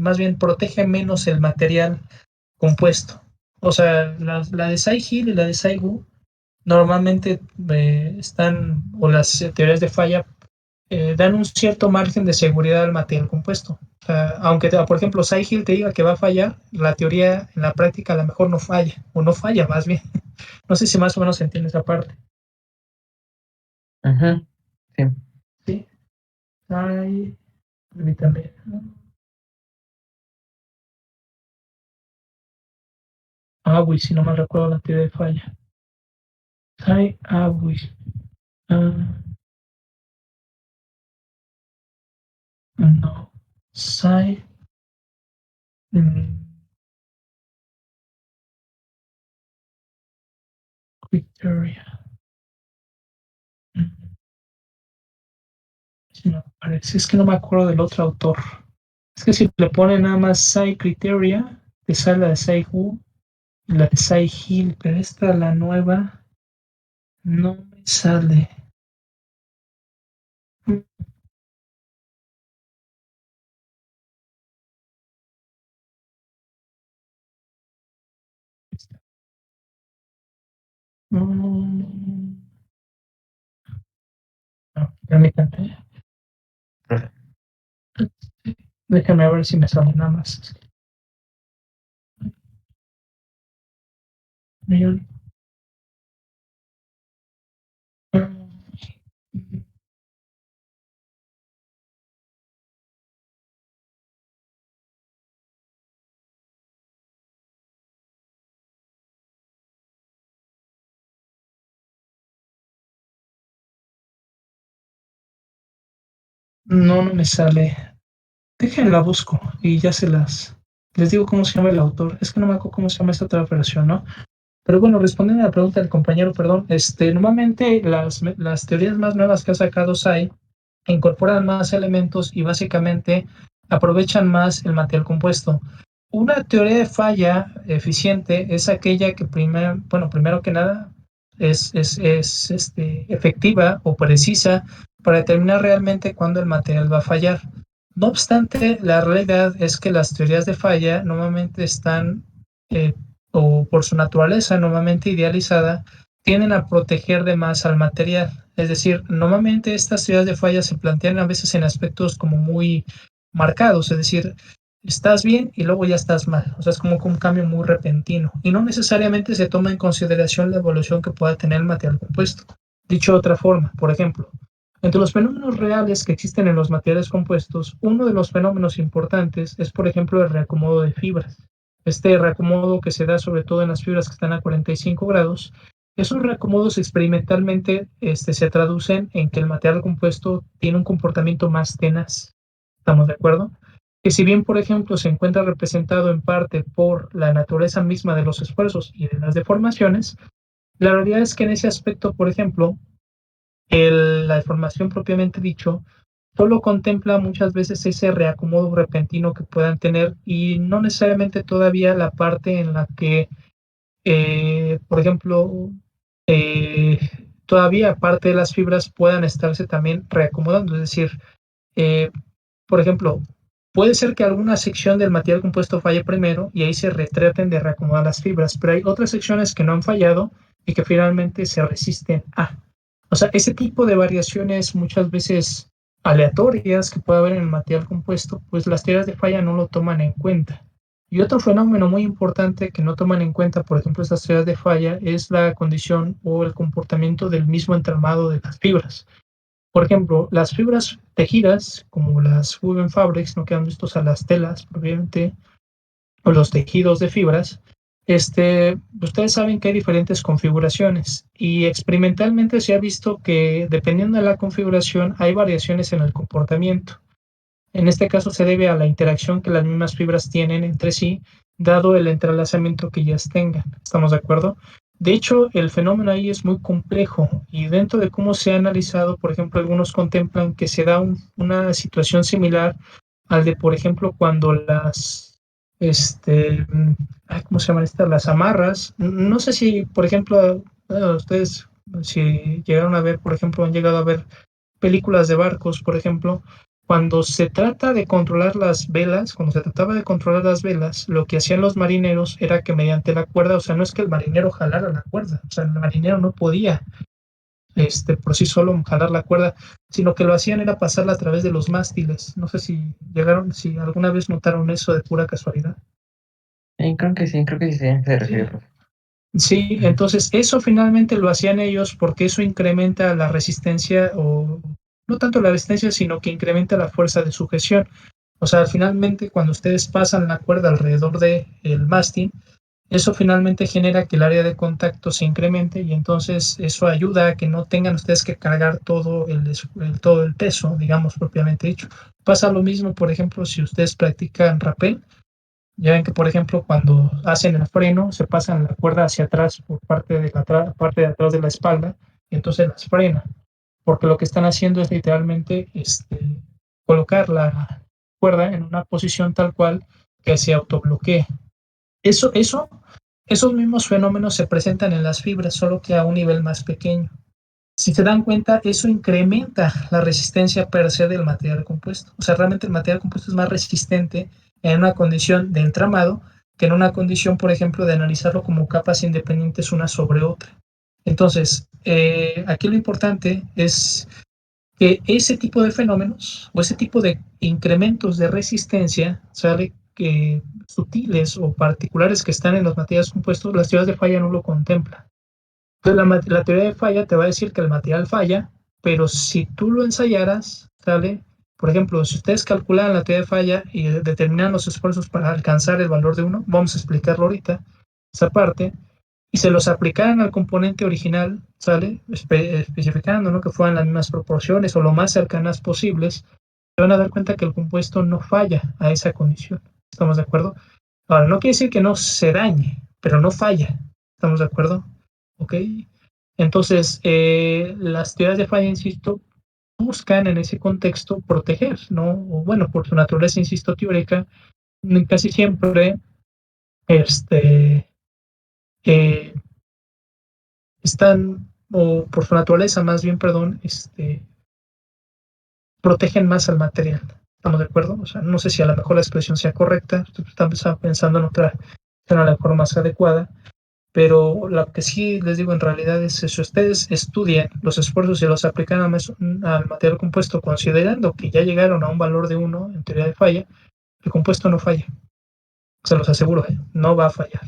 más bien protege menos el material compuesto. O sea, la de Sai Hill y la de Sai Wu normalmente están, o las teorías de falla dan un cierto margen de seguridad al material compuesto. O sea, aunque, por ejemplo, Cy-Hill te diga que va a fallar, la teoría en la práctica a lo mejor no falla, o no falla más bien. No sé si más o menos se entiende esa parte. Ujú, sí. Sí. Ay, permítame. Uy, si no me recuerdo la teoría de falla. Uy. Ah, no. Cy. Criteria. Sí, me parece, es que no me acuerdo del otro autor. Es que si le ponen nada más Sci Criteria, te sale la de Sci Who y la de Sci Hill, pero esta, la nueva, no me sale. Mm, no, permítame. Profe. Déjame ver si me sale nada más. Millón. No, no me sale. Déjenla busco y ya les digo cómo se llama el autor. Es que no me acuerdo cómo se llama esta otra operación, ¿no? Pero bueno, respondiendo a la pregunta del compañero, perdón, normalmente las teorías más nuevas que ha sacado SAI incorporan más elementos y básicamente aprovechan más el material compuesto. Una teoría de falla eficiente es aquella que primero que nada es efectiva o precisa para determinar realmente cuándo el material va a fallar. No obstante, la realidad es que las teorías de falla normalmente están, o por su naturaleza normalmente idealizada, tienden a proteger de más al material. Es decir, normalmente estas teorías de falla se plantean a veces en aspectos como muy marcados, es decir, estás bien y luego ya estás mal. O sea, es como que un cambio muy repentino y no necesariamente se toma en consideración la evolución que pueda tener el material compuesto. Dicho de otra forma, por ejemplo, entre los fenómenos reales que existen en los materiales compuestos, uno de los fenómenos importantes es, por ejemplo, el reacomodo de fibras. Este reacomodo que se da sobre todo en las fibras que están a 45 grados, esos reacomodos experimentalmente se traducen en que el material compuesto tiene un comportamiento más tenaz. ¿Estamos de acuerdo? Que si bien, por ejemplo, se encuentra representado en parte por la naturaleza misma de los esfuerzos y de las deformaciones, la realidad es que en ese aspecto, por ejemplo, la deformación propiamente dicho solo contempla muchas veces ese reacomodo repentino que puedan tener y no necesariamente todavía la parte en la que, por ejemplo, eh, todavía parte de las fibras puedan estarse también reacomodando. Es decir, eh, por ejemplo, puede ser que alguna sección del material compuesto falle primero y ahí se traten de reacomodar las fibras, pero hay otras secciones que no han fallado y que finalmente se resisten a. O sea, ese tipo de variaciones muchas veces aleatorias que puede haber en el material compuesto, pues las teorías de falla no lo toman en cuenta. Y otro fenómeno muy importante que no toman en cuenta, por ejemplo, estas teorías de falla, es la condición o el comportamiento del mismo entramado de las fibras. Por ejemplo, las fibras tejidas, como las woven fabrics, no quedan vistos a las telas propiamente, o los tejidos de fibras, ustedes saben que hay diferentes configuraciones y experimentalmente se ha visto que dependiendo de la configuración hay variaciones en el comportamiento. En este caso se debe a la interacción que las mismas fibras tienen entre sí, dado el entrelazamiento que ellas tengan. ¿Estamos de acuerdo? De hecho, el fenómeno ahí es muy complejo y dentro de cómo se ha analizado, por ejemplo, algunos contemplan que se da una situación similar al de, por ejemplo, cuando este, ¿cómo se llaman estas? Las amarras. No sé si, por ejemplo, ustedes, si llegaron a ver, por ejemplo, han llegado a ver películas de barcos, por ejemplo, cuando se trata de controlar las velas, cuando se trataba de controlar las velas, lo que hacían los marineros era que mediante la cuerda, o sea, no es que el marinero jalara la cuerda, o sea, el marinero no podía por sí solo jalar la cuerda, sino que lo hacían era pasarla a través de los mástiles. No sé si alguna vez notaron eso de pura casualidad. Creo que sí se refiere, Sí. profe. Sí, entonces eso finalmente lo hacían ellos porque eso incrementa la resistencia o no tanto la resistencia, sino que incrementa la fuerza de sujeción. O sea, finalmente cuando ustedes pasan la cuerda alrededor del mástil, eso finalmente genera que el área de contacto se incremente y entonces eso ayuda a que no tengan ustedes que cargar todo el peso, digamos propiamente dicho. Pasa lo mismo, por ejemplo, si ustedes practican rappel. Ya ven que, por ejemplo, cuando hacen el freno, se pasan la cuerda hacia atrás por parte de atrás de la espalda y entonces las frena, porque lo que están haciendo es literalmente colocar la cuerda en una posición tal cual que se autobloquee. Esos mismos fenómenos se presentan en las fibras, solo que a un nivel más pequeño. Si se dan cuenta, eso incrementa la resistencia per se del material compuesto. O sea, realmente el material compuesto es más resistente en una condición de entramado que en una condición, por ejemplo, de analizarlo como capas independientes una sobre otra. Entonces, aquí lo importante es que ese tipo de fenómenos o ese tipo de incrementos de resistencia, ¿sale? Que sutiles o particulares que están en los materiales compuestos, las teorías de falla no lo contemplan. Entonces, la teoría de falla te va a decir que el material falla, pero si tú lo ensayaras, ¿sale? Por ejemplo, si ustedes calculan la teoría de falla y determinan los esfuerzos para alcanzar el valor de 1, vamos a explicarlo ahorita, esa parte, y se los aplicaran al componente original, ¿sale? Especificando, ¿no? Que fueran las mismas proporciones o lo más cercanas posibles, se van a dar cuenta que el compuesto no falla a esa condición. ¿Estamos de acuerdo? Ahora, no quiere decir que no se dañe, pero no falla. ¿Estamos de acuerdo? ¿Ok? Entonces, las teorías de falla, insisto, buscan en ese contexto proteger, ¿no? O bueno, por su naturaleza, insisto, teórica, casi siempre eh, están, o por su naturaleza más bien, perdón, protegen más al material. ¿Estamos de acuerdo? O sea, no sé si a lo mejor la expresión sea correcta, estaba pensando en otra, en la forma más adecuada, pero lo que sí les digo en realidad es si ustedes estudian los esfuerzos y los aplican al material compuesto considerando que ya llegaron a un valor de 1 en teoría de falla, el compuesto no falla, se los aseguro, no va a fallar.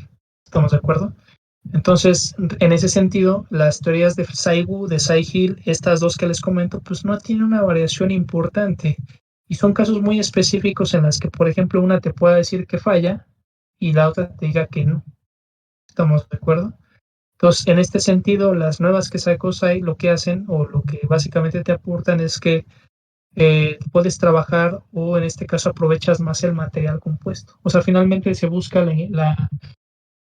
¿Estamos de acuerdo? Entonces, en ese sentido, las teorías de Sai-Wu, de Sai-Hill, estas dos que les comento, pues no tienen una variación importante y son casos muy específicos en las que, por ejemplo, una te pueda decir que falla y la otra te diga que no. ¿Estamos de acuerdo? Entonces, en este sentido, las nuevas que sacó Sai lo que hacen o lo que básicamente te aportan es que puedes trabajar o en este caso aprovechas más el material compuesto. O sea, finalmente se busca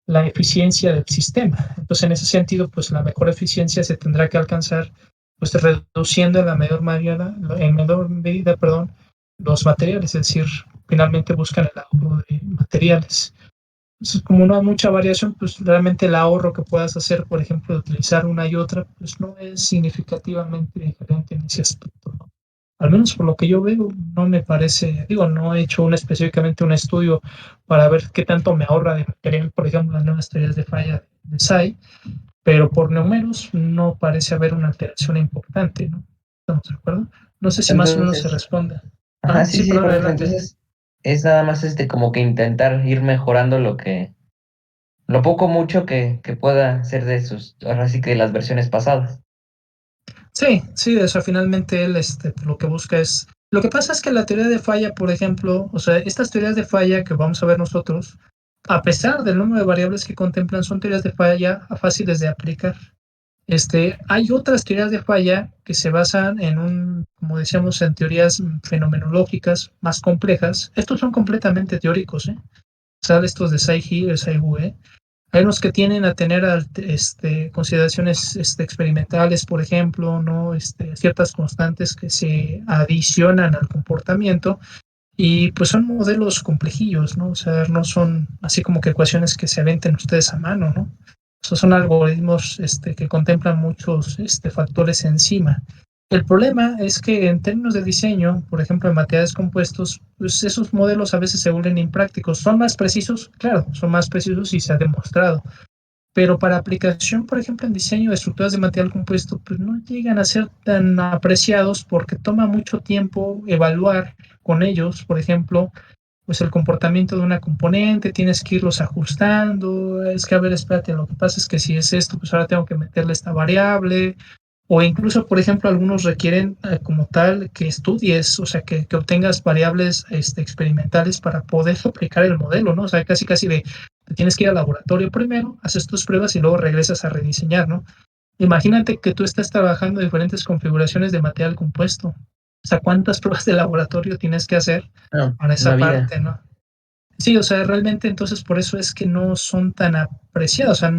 la eficiencia del sistema. Entonces, en ese sentido, pues la mejor eficiencia se tendrá que alcanzar pues reduciendo en menor medida, perdón, los materiales, es decir, finalmente buscan el ahorro de materiales. Entonces, como no hay mucha variación, pues realmente el ahorro que puedas hacer, por ejemplo, de utilizar una y otra, pues no es significativamente diferente en ese aspecto, ¿no? Al menos por lo que yo veo, no me parece, digo, no he hecho específicamente un estudio para ver qué tanto me ahorra de material, por ejemplo, las nuevas teorías de falla de SAI, pero por números no parece haber una alteración importante, ¿no? ¿Estamos de acuerdo? No sé si más o menos se Entonces, responde. ajá, sí, Sí, sí, perdón, profe. adelante. Entonces, es nada más como que intentar ir mejorando lo poco mucho que pueda ser de sus, ahora sí que de las versiones pasadas. Sí, sí, o sea, finalmente él lo que busca es. Lo que pasa es que la teoría de falla, por ejemplo, o sea, estas teorías de falla que vamos a ver nosotros, a pesar del número de variables que contemplan, son teorías de falla fáciles de aplicar. Hay otras teorías de falla que se basan como decíamos, en teorías fenomenológicas más complejas. Estos son completamente teóricos, ¿eh? O sea, estos de Sai-Hi, Sai-Wu, ¿eh? Hay unos que tienen a tener consideraciones experimentales, por ejemplo, ¿no? Ciertas constantes que se adicionan al comportamiento y pues son modelos complejillos, ¿no? O sea, no son así como que ecuaciones que se aventen ustedes a mano, ¿no? O sea, son algoritmos que contemplan muchos factores encima. El problema es que en términos de diseño, por ejemplo, en materiales compuestos, pues esos modelos a veces se vuelven imprácticos. ¿Son más precisos? Claro, son más precisos y se ha demostrado. Pero para aplicación, por ejemplo, en diseño de estructuras de material compuesto, pues no llegan a ser tan apreciados porque toma mucho tiempo evaluar con ellos, por ejemplo, pues el comportamiento de una componente, tienes que irlos ajustando, es que a ver, espérate, lo que pasa es que si es esto, pues ahora tengo que meterle esta variable, o incluso, por ejemplo, algunos requieren como tal que estudies, o sea, que obtengas variables experimentales para poder aplicar el modelo, ¿no? O sea, casi casi te tienes que ir al laboratorio primero, haces tus pruebas y luego regresas a rediseñar, ¿no? Imagínate que tú estás trabajando en diferentes configuraciones de material compuesto. O sea, ¿cuántas pruebas de laboratorio tienes que hacer No, para una esa vida. parte, ¿no? Sí, o sea, realmente entonces por eso es que no son tan apreciados, o sea,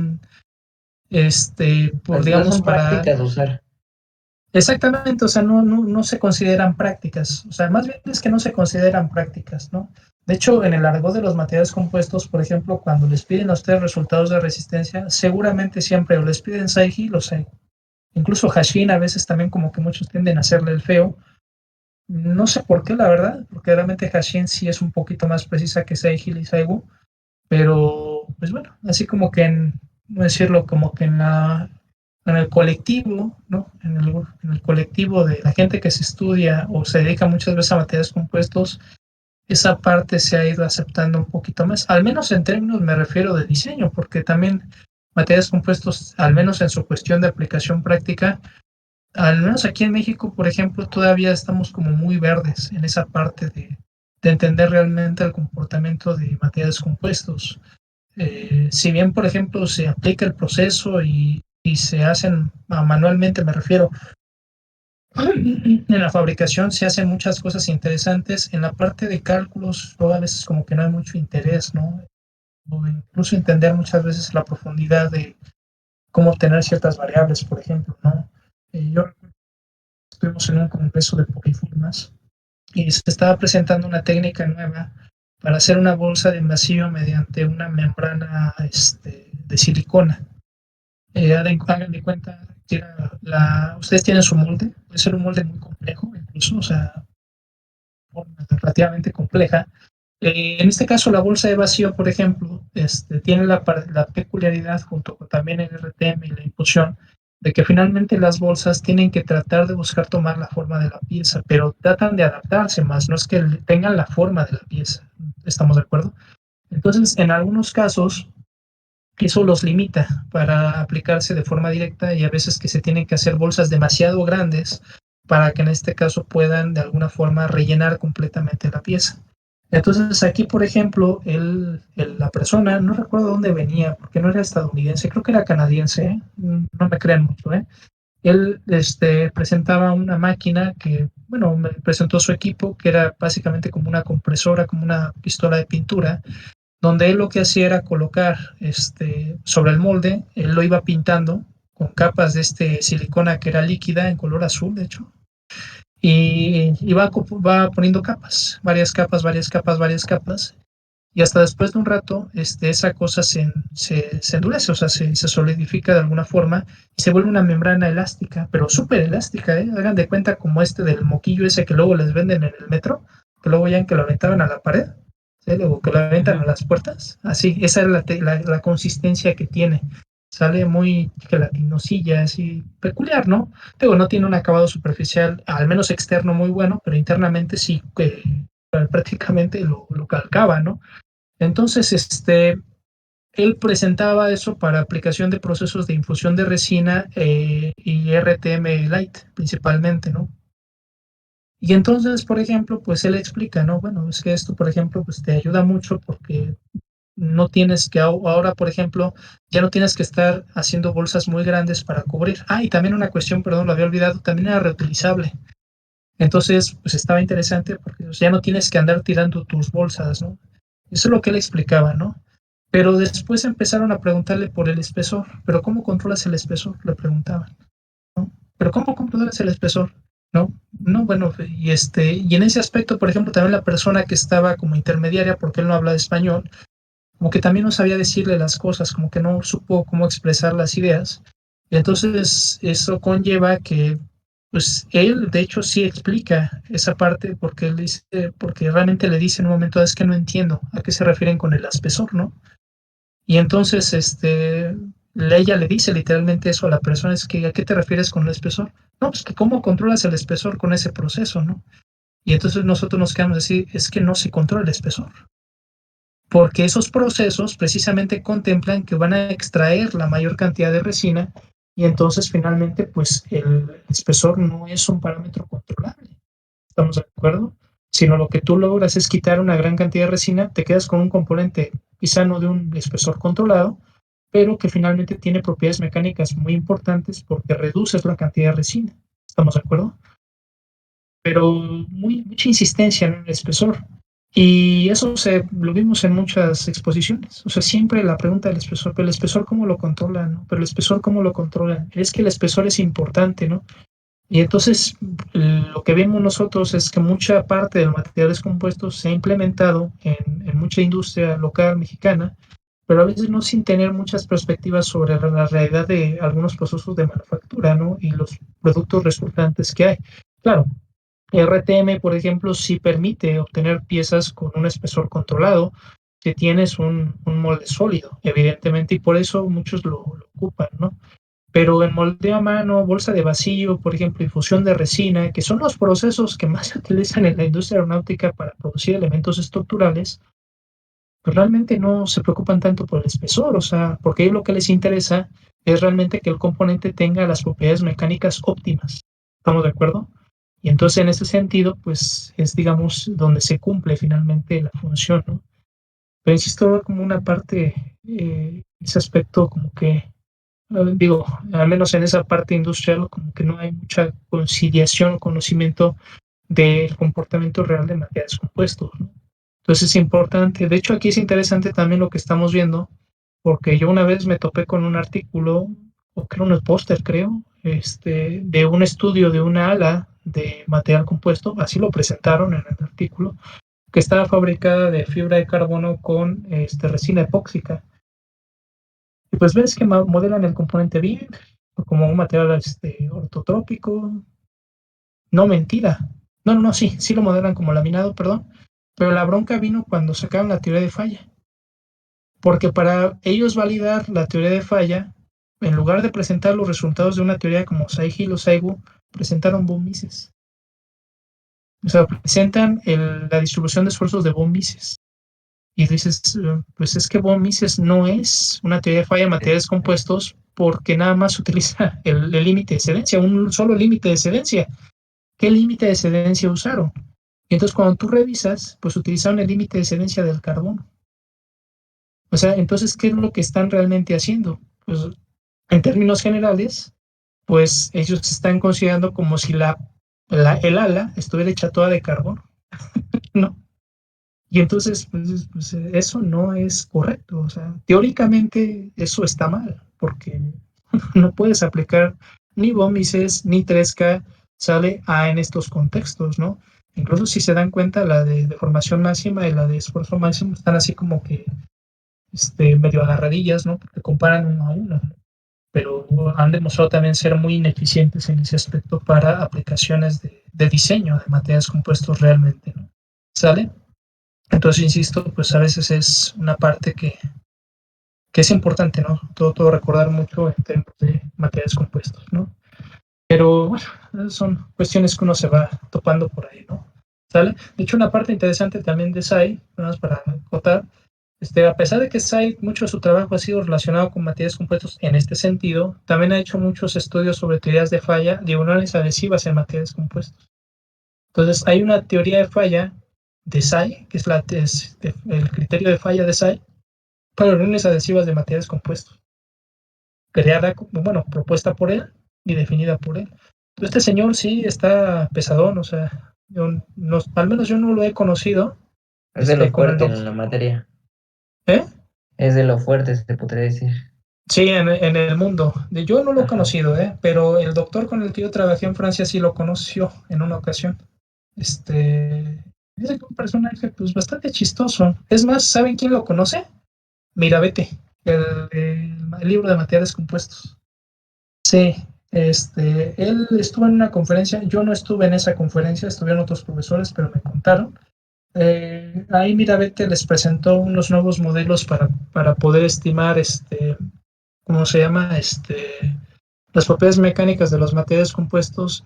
por No digamos son para. prácticas de usar. Exactamente, o sea, no se consideran prácticas, o sea, más bien es que no se consideran prácticas, ¿no? De hecho, en el argot de los materiales compuestos, por ejemplo, cuando les piden a ustedes resultados de resistencia, seguramente siempre o les piden Sai-Hi o Sai-Wu. Incluso Hashin a veces también como que muchos tienden a hacerle el feo. No sé por qué, la verdad, porque realmente Hashin sí es un poquito más precisa que Seihil y Saigu, pero pues bueno, así como que no decirlo, como que en el colectivo, ¿no? En el colectivo de la gente que se estudia o se dedica muchas veces a materiales compuestos, esa parte se ha ido aceptando un poquito más, al menos en términos me refiero de diseño, porque también materiales compuestos, al menos en su cuestión de aplicación práctica, al menos aquí en México, por ejemplo, todavía estamos como muy verdes en esa parte de entender realmente el comportamiento de materiales compuestos. Si bien, por ejemplo, se aplica el proceso y se hacen manualmente, me refiero, en la fabricación se hacen muchas cosas interesantes. En la parte de cálculos, a veces como que no hay mucho interés, ¿no? O incluso entender muchas veces la profundidad de cómo obtener ciertas variables, por ejemplo, ¿no? Yo estuvimos en un congreso de poliformas y se estaba presentando una técnica nueva para hacer una bolsa de envasío mediante una membrana de silicona. Hagan de cuenta que ustedes tienen su molde, puede ser un molde muy complejo, incluso, o sea, relativamente compleja. En este caso, la bolsa de vacío, por ejemplo, tiene la peculiaridad, junto con también el RTM y la infusión, de que finalmente las bolsas tienen que tratar de buscar tomar la forma de la pieza, pero tratan de adaptarse más, no es que tengan la forma de la pieza. ¿Estamos de acuerdo? Entonces, en algunos casos, eso los limita para aplicarse de forma directa y a veces que se tienen que hacer bolsas demasiado grandes para que en este caso puedan de alguna forma rellenar completamente la pieza. Entonces aquí, por ejemplo, la persona, no recuerdo dónde venía, porque no era estadounidense, creo que era canadiense, ¿eh? No me crean mucho, ¿eh? Él presentaba una máquina que, bueno, me presentó su equipo, que era básicamente como una compresora, como una pistola de pintura, donde él lo que hacía era colocar sobre el molde, él lo iba pintando con capas de silicona que era líquida en color azul, de hecho, y va poniendo capas, varias capas, varias capas, varias capas, y hasta después de un rato esa cosa se endurece, o sea, se solidifica de alguna forma y se vuelve una membrana elástica, pero súper elástica, ¿eh? Hagan de cuenta como del moquillo ese que luego les venden en el metro, que luego ya que lo aventaban a la pared, ¿sí? Luego que lo aventan a las puertas, así, esa es la consistencia que tiene. Sale muy gelatinosilla, así peculiar, ¿no? Digo, no tiene un acabado superficial, al menos externo, muy bueno, pero internamente sí, prácticamente lo calcaba, ¿no? Entonces, él presentaba eso para aplicación de procesos de infusión de resina y RTM Light principalmente, ¿no? Y entonces, por ejemplo, pues él explica, ¿no? Bueno, es que esto, por ejemplo, pues te ayuda mucho porque no tienes que ahora, por ejemplo, ya no tienes que estar haciendo bolsas muy grandes para cubrir. Ah, y también una cuestión, perdón, lo había olvidado, también era reutilizable. Entonces, pues estaba interesante porque ya no tienes que andar tirando tus bolsas, ¿no? Eso es lo que él explicaba, ¿no? Pero después empezaron a preguntarle por el espesor. ¿Pero cómo controlas el espesor? Le preguntaban, ¿no? ¿Pero cómo controlas el espesor? ¿No? No, bueno, y en ese aspecto, por ejemplo, también la persona que estaba como intermediaria, porque él no habla español, como que también no sabía decirle las cosas, como que no supo cómo expresar las ideas. Y entonces eso conlleva que, pues él de hecho sí explica esa parte porque él dice, porque realmente le dice en un momento, es que no entiendo a qué se refieren con el espesor, ¿no? Y entonces ella le dice literalmente eso a la persona, es que ¿a qué te refieres con el espesor? No, pues que cómo controlas el espesor con ese proceso, ¿no? Y entonces nosotros nos quedamos así, es que no se controla el espesor porque esos procesos precisamente contemplan que van a extraer la mayor cantidad de resina y entonces finalmente pues el espesor no es un parámetro controlable. ¿Estamos de acuerdo? Sino lo que tú logras es quitar una gran cantidad de resina, te quedas con un componente quizá no de un espesor controlado, pero que finalmente tiene propiedades mecánicas muy importantes porque reduces la cantidad de resina. ¿Estamos de acuerdo? Pero mucha insistencia en el espesor. Y eso lo vimos en muchas exposiciones. O sea, siempre la pregunta del espesor, pero el espesor cómo lo controlan, ¿no? Pero el espesor cómo lo controlan. Es que el espesor es importante, ¿no? Y entonces lo que vemos nosotros es que mucha parte de los materiales compuestos se ha implementado en mucha industria local mexicana pero a veces no sin tener muchas perspectivas sobre la realidad de algunos procesos de manufactura, ¿no? Y los productos resultantes que hay. Claro, RTM, por ejemplo, sí permite obtener piezas con un espesor controlado, que tienes un molde sólido, evidentemente, y por eso muchos lo ocupan, ¿no? Pero en moldeo a mano, bolsa de vacío, por ejemplo, y fusión de resina, que son los procesos que más se utilizan en la industria aeronáutica para producir elementos estructurales, pues realmente no se preocupan tanto por el espesor, o sea, porque a ellos lo que les interesa es realmente que el componente tenga las propiedades mecánicas óptimas. ¿Estamos de acuerdo? Y entonces en ese sentido, pues es, digamos, donde se cumple finalmente la función, ¿no? Pero insisto, como una parte, ese aspecto como que, digo, al menos en esa parte industrial, como que no hay mucha conciliación o conocimiento del comportamiento real de materiales compuestos, ¿no? Entonces es importante, de hecho aquí es interesante también lo que estamos viendo, porque yo una vez me topé con un artículo, o creo un póster, creo, de un estudio de una ala de material compuesto, así lo presentaron en el artículo, que estaba fabricada de fibra de carbono con resina epóxica. Y pues ves que modelan el componente bien, como un material ortotrópico, no mentira. No, no, no, sí, sí lo modelan como laminado, perdón. Pero la bronca vino cuando sacaron la teoría de falla. Porque para ellos validar la teoría de falla, en lugar de presentar los resultados de una teoría como Sai-Gil o Saigu, presentaron von Mises. O sea, presentan la distribución de esfuerzos de von Mises. Y dices, pues es que von Mises no es una teoría de falla en materiales compuestos porque nada más utiliza el límite de excedencia, un solo límite de excedencia. ¿Qué límite de excedencia usaron? Y entonces cuando tú revisas, pues utilizaron el límite de excedencia del carbono. O sea, entonces, ¿qué es lo que están realmente haciendo? Pues en términos generales, pues ellos están considerando como si el ala estuviera hecha toda de carbono, ¿no? Y entonces, pues, eso no es correcto. O sea, teóricamente eso está mal, porque no puedes aplicar ni von Mises ni Tresca sale A en estos contextos, ¿no? Incluso si se dan cuenta, la de deformación máxima y la de esfuerzo máximo están así como que medio agarradillas, ¿no? Porque comparan uno a uno, ¿no? Pero han demostrado también ser muy ineficientes en ese aspecto para aplicaciones de diseño de materiales compuestos realmente, ¿no? ¿Sale? Entonces, insisto, pues a veces es una parte que es importante, ¿no? Todo recordar mucho en términos de materiales compuestos, ¿no? Pero bueno, son cuestiones que uno se va topando por ahí, ¿no? ¿Sale? De hecho, una parte interesante también de SAI, nada más para acotar, a pesar de que SAI, mucho de su trabajo ha sido relacionado con materiales compuestos en este sentido, también ha hecho muchos estudios sobre teorías de falla diagonales adhesivas en materiales compuestos. Entonces, hay una teoría de falla de SAI, que es el criterio de falla de SAI, para uniones adhesivas de materiales compuestos, creada, bueno, propuesta por él y definida por él. Entonces, este señor sí está pesadón, o sea, al menos yo no lo he conocido. Es de lo Con el fuerte en la materia. ¿Eh? Es de lo fuerte, se podría decir. Sí, en el mundo. Yo no lo he Ajá. conocido, pero el doctor con el que yo trabajé en Francia sí lo conoció en una ocasión. Dice que un personaje pues bastante chistoso. Es más, ¿saben quién lo conoce? Mirabete, el libro de materiales compuestos. Sí, él estuvo en una conferencia, yo no estuve en esa conferencia, estuvieron otros profesores, pero me contaron. Ahí Mirabete les presentó unos nuevos modelos para poder estimar, ¿cómo se llama? Las propiedades mecánicas de los materiales compuestos,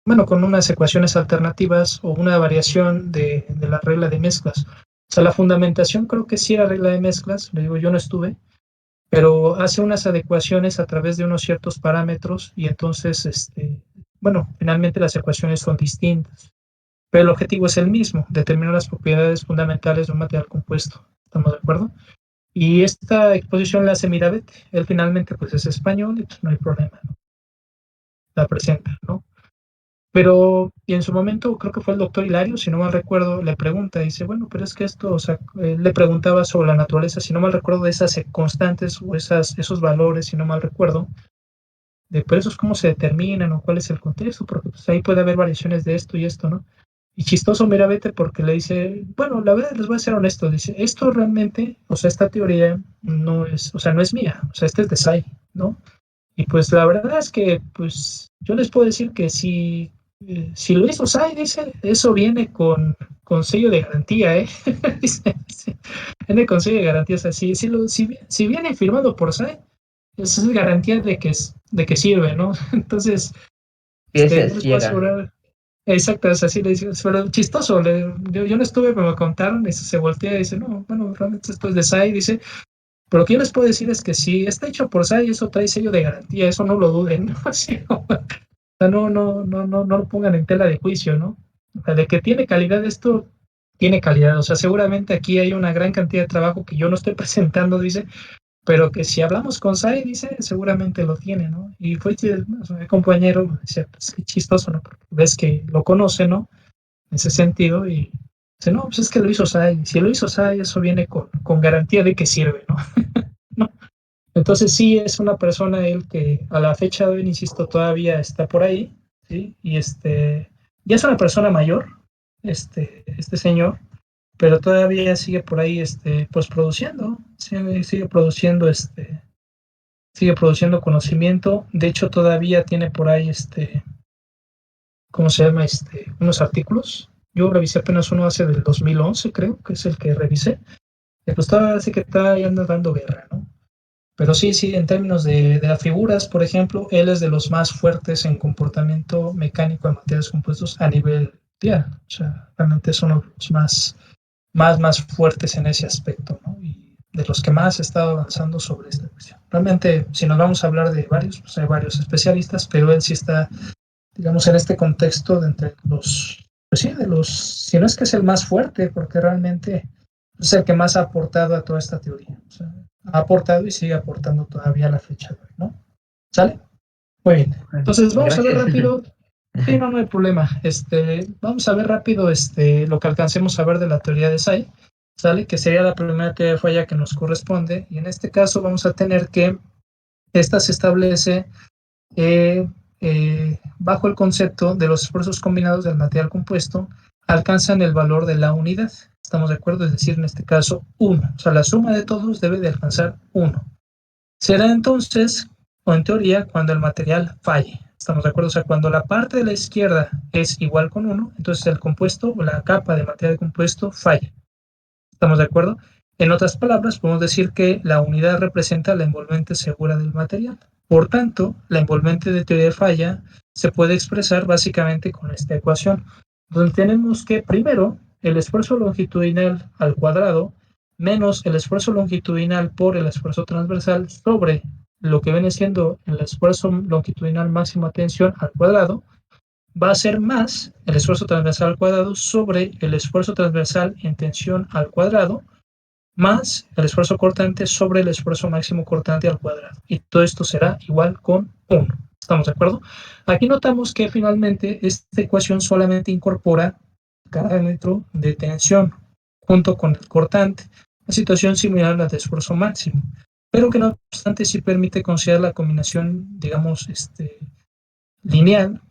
bueno, con unas ecuaciones alternativas o una variación de la regla de mezclas. O sea, la fundamentación creo que sí era regla de mezclas, le digo, yo no estuve, pero hace unas adecuaciones a través de unos ciertos parámetros y entonces, bueno, finalmente las ecuaciones son distintas, pero el objetivo es el mismo, determinar las propiedades fundamentales de un material compuesto. ¿Estamos de acuerdo? Y esta exposición la hace Mirabete. Él finalmente pues es español y pues no hay problema, ¿no? La presenta, ¿no? Pero y en su momento creo que fue el doctor Hilario, si no mal recuerdo, le pregunta, dice, bueno, pero es que esto, o sea, le preguntaba sobre la naturaleza, si no mal recuerdo, de esas constantes o esos valores, si no mal recuerdo, pero esos cómo se determinan o cuál es el contexto, porque pues ahí puede haber variaciones de esto y esto, ¿no? Y chistoso Miravete porque le dice, bueno, la verdad les voy a ser honesto, dice, esto realmente, o sea, esta teoría no es, o sea, no es mía, o sea, este es de Sai, ¿no? Y pues la verdad es que, pues, yo les puedo decir que si lo hizo Sai, dice, eso viene con sello de garantía, ¿eh? Dice, viene con sello de garantía, o sea, si viene firmado por Sai, eso es garantía de que sirve, ¿no? Entonces, Pieza yo les puedo ciega. asegurar, exacto, es así le dice, pero chistoso, yo no estuve, pero me contaron, y se voltea y dice, no, bueno, realmente esto es de Sai, dice, pero lo que yo les puedo decir es que si está hecho por Sai, eso trae sello de garantía, eso no lo duden, ¿no? Así, o sea, no lo pongan en tela de juicio, ¿no? O sea, de que tiene calidad esto, tiene calidad, o sea, seguramente aquí hay una gran cantidad de trabajo que yo no estoy presentando, dice, pero que si hablamos con Sai, dice, seguramente lo tiene, ¿no? Y fue o sea, el compañero, dice, pues qué chistoso, ¿no? Porque ves que lo conoce, ¿no? En ese sentido, y dice, no, pues es que lo hizo Sai, si lo hizo Sai, eso viene con garantía de que sirve, ¿no? ¿No? Entonces sí es una persona él que a la fecha de hoy, insisto, todavía está por ahí, ¿sí? Y ya es una persona mayor, este señor, pero todavía sigue por ahí, pues produciendo, sigue produciendo conocimiento. De hecho, todavía tiene por ahí, ¿cómo se llama? Unos artículos. Yo revisé apenas uno hace del 2011, creo, que es el que revisé. Y pues todavía sí que está ahí anda dando guerra, ¿no? Pero sí, en términos de las figuras, por ejemplo, él es de los más fuertes en comportamiento mecánico de materiales compuestos a nivel mundial. O sea, realmente es uno de los más fuertes en ese aspecto, ¿no? Y de los que más ha estado avanzando sobre esta cuestión. Realmente, si nos vamos a hablar de varios, pues hay varios especialistas, pero él sí está, digamos, en este contexto de entre pues sí, si no es que es el más fuerte, porque realmente es el que más ha aportado a toda esta teoría. O sea, ha aportado y sigue aportando todavía a la fecha de hoy, ¿no? ¿Sale? Muy bien. Entonces, vamos a ver Gracias. rápido. Sí, no hay problema. Vamos a ver rápido lo que alcancemos a ver de la teoría de Sai, ¿sale? Que sería la primera teoría de falla que nos corresponde. Y en este caso vamos a tener que esta se establece eh, bajo el concepto de los esfuerzos combinados del material compuesto alcanzan el valor de la unidad. ¿Estamos de acuerdo? Es decir, en este caso, 1. O sea, la suma de todos debe de alcanzar 1. Será entonces, o en teoría, cuando el material falle. ¿Estamos de acuerdo? O sea, cuando la parte de la izquierda es igual con 1, entonces el compuesto o la capa de material compuesto falla. ¿Estamos de acuerdo? En otras palabras, podemos decir que la unidad representa la envolvente segura del material. Por tanto, la envolvente de teoría de falla se puede expresar básicamente con esta ecuación, donde tenemos que primero el esfuerzo longitudinal al cuadrado menos el esfuerzo longitudinal por el esfuerzo transversal sobre lo que viene siendo el esfuerzo longitudinal máxima tensión al cuadrado va a ser más el esfuerzo transversal al cuadrado sobre el esfuerzo transversal en tensión al cuadrado más el esfuerzo cortante sobre el esfuerzo máximo cortante al cuadrado. Y todo esto será igual con 1. ¿Estamos de acuerdo? Aquí notamos que finalmente esta ecuación solamente incorpora el parámetro de tensión junto con el cortante, una situación similar a la de esfuerzo máximo, pero que no obstante sí permite considerar la combinación, digamos, lineal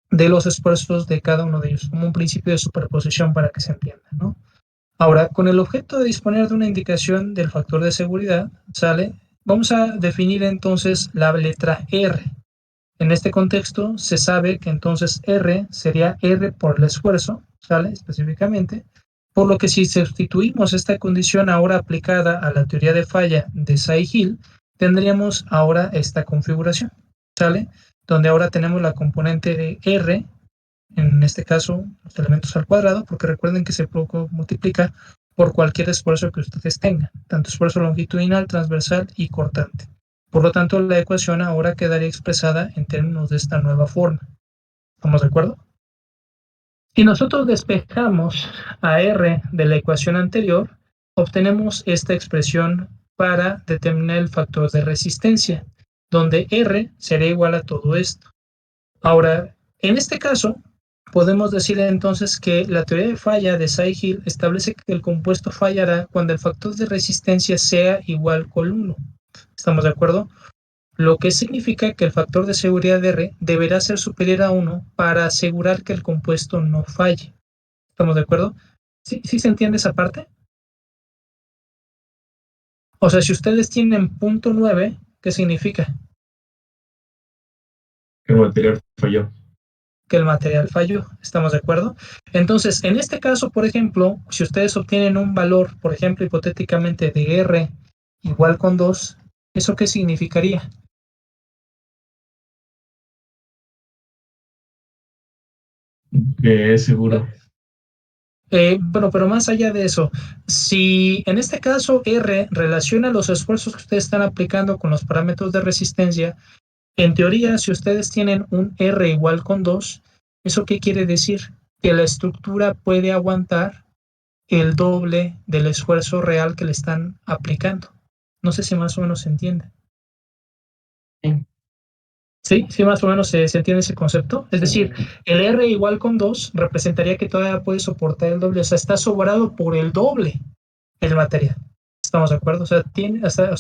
de los esfuerzos de cada uno de ellos, como un principio de superposición para que se entienda, ¿no? Ahora, con el objeto de disponer de una indicación del factor de seguridad, ¿sale? Vamos a definir entonces la letra R. En este contexto se sabe que entonces R sería R por el esfuerzo, ¿sale? Específicamente, por lo que si sustituimos esta condición ahora aplicada a la teoría de falla de Sai-Hill, tendríamos ahora esta configuración, ¿sale? Donde ahora tenemos la componente de R, en este caso los elementos al cuadrado, porque recuerden que se multiplica por cualquier esfuerzo que ustedes tengan, tanto esfuerzo longitudinal, transversal y cortante. Por lo tanto, la ecuación ahora quedaría expresada en términos de esta nueva forma. ¿Estamos de acuerdo? Si nosotros despejamos a R de la ecuación anterior, obtenemos esta expresión para determinar el factor de resistencia, donde R será igual a todo esto. Ahora, en este caso, podemos decir entonces que la teoría de falla de Sai-Hill establece que el compuesto fallará cuando el factor de resistencia sea igual con 1. ¿Estamos de acuerdo? Lo que significa que el factor de seguridad R deberá ser superior a 1 para asegurar que el compuesto no falle. ¿Estamos de acuerdo? ¿Sí se entiende esa parte? O sea, si ustedes tienen punto 9, ¿qué significa? Que el material falló. Que el material falló. ¿Estamos de acuerdo? Entonces, en este caso, por ejemplo, si ustedes obtienen un valor, por ejemplo, hipotéticamente de R igual con 2, ¿eso qué significaría? Que es seguro. Bueno, pero más allá de eso, si en este caso R relaciona los esfuerzos que ustedes están aplicando con los parámetros de resistencia, en teoría, si ustedes tienen un R igual con 2, ¿eso qué quiere decir? Que la estructura puede aguantar el doble del esfuerzo real que le están aplicando. No sé si más o menos se entiende. Sí. Sí, más o menos se entiende ese concepto. Es decir, el R igual con 2 representaría que todavía puede soportar el doble, o sea, está sobrado por el doble el material. ¿Estamos de acuerdo? O sea,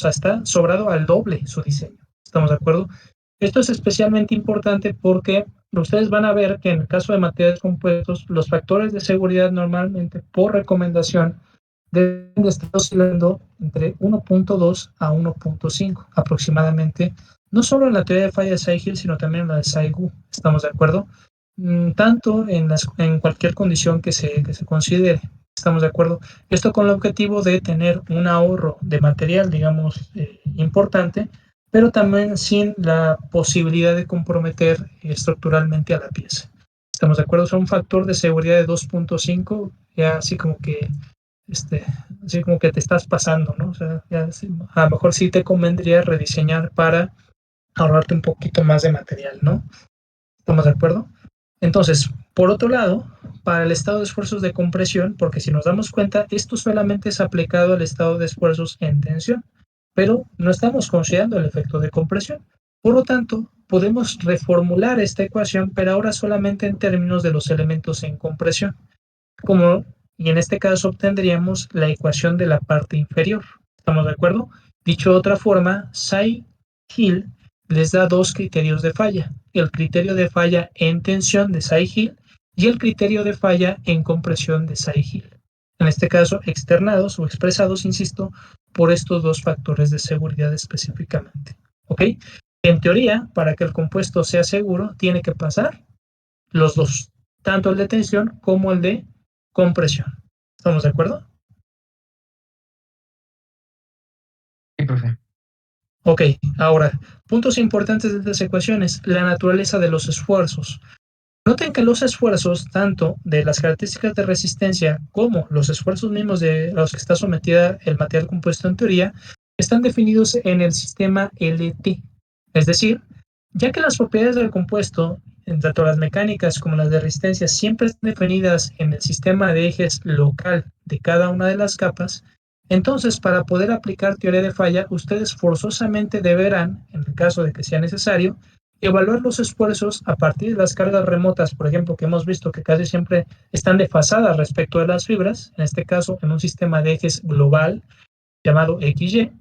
está sobrado al doble su diseño. ¿Estamos de acuerdo? Esto es especialmente importante porque ustedes van a ver que en el caso de materiales compuestos, los factores de seguridad normalmente, por recomendación, deben de estar oscilando entre 1.2 a 1.5 aproximadamente, no solo en la teoría de falla de Saihill, sino también en la de Saigu. ¿Estamos de acuerdo? Tanto en cualquier condición que se considere. ¿Estamos de acuerdo? Esto con el objetivo de tener un ahorro de material, digamos, importante, pero también sin la posibilidad de comprometer estructuralmente a la pieza. ¿Estamos de acuerdo? Es un factor de seguridad de 2.5, ya así como que este, así como que te estás pasando, ¿no? O sea, ya, a lo mejor sí te convendría rediseñar para ahorrarte un poquito más de material, ¿no? ¿Estamos de acuerdo? Entonces, por otro lado, para el estado de esfuerzos de compresión, porque si nos damos cuenta, esto solamente es aplicado al estado de esfuerzos en tensión, pero no estamos considerando el efecto de compresión. Por lo tanto, podemos reformular esta ecuación, pero ahora solamente en términos de los elementos en compresión, como, y en este caso obtendríamos la ecuación de la parte inferior. ¿Estamos de acuerdo? Dicho de otra forma, Saihill les da dos criterios de falla: el criterio de falla en tensión de Saihill y el criterio de falla en compresión de Saihill. En este caso, externados o expresados, insisto, por estos dos factores de seguridad específicamente. ¿Ok? En teoría, para que el compuesto sea seguro, tiene que pasar los dos, tanto el de tensión como el de compresión. ¿Estamos de acuerdo? Sí, profe. Ok, ahora, puntos importantes de estas ecuaciones: la naturaleza de los esfuerzos. Noten que los esfuerzos, tanto de las características de resistencia como los esfuerzos mismos de los que está sometida el material compuesto en teoría, están definidos en el sistema LT. Es decir, ya que las propiedades del compuesto, tanto las mecánicas como las de resistencia, siempre están definidas en el sistema de ejes local de cada una de las capas, entonces para poder aplicar teoría de falla, ustedes forzosamente deberán, en el caso de que sea necesario, evaluar los esfuerzos a partir de las cargas remotas, por ejemplo, que hemos visto que casi siempre están desfasadas respecto de las fibras, en este caso en un sistema de ejes global llamado XY.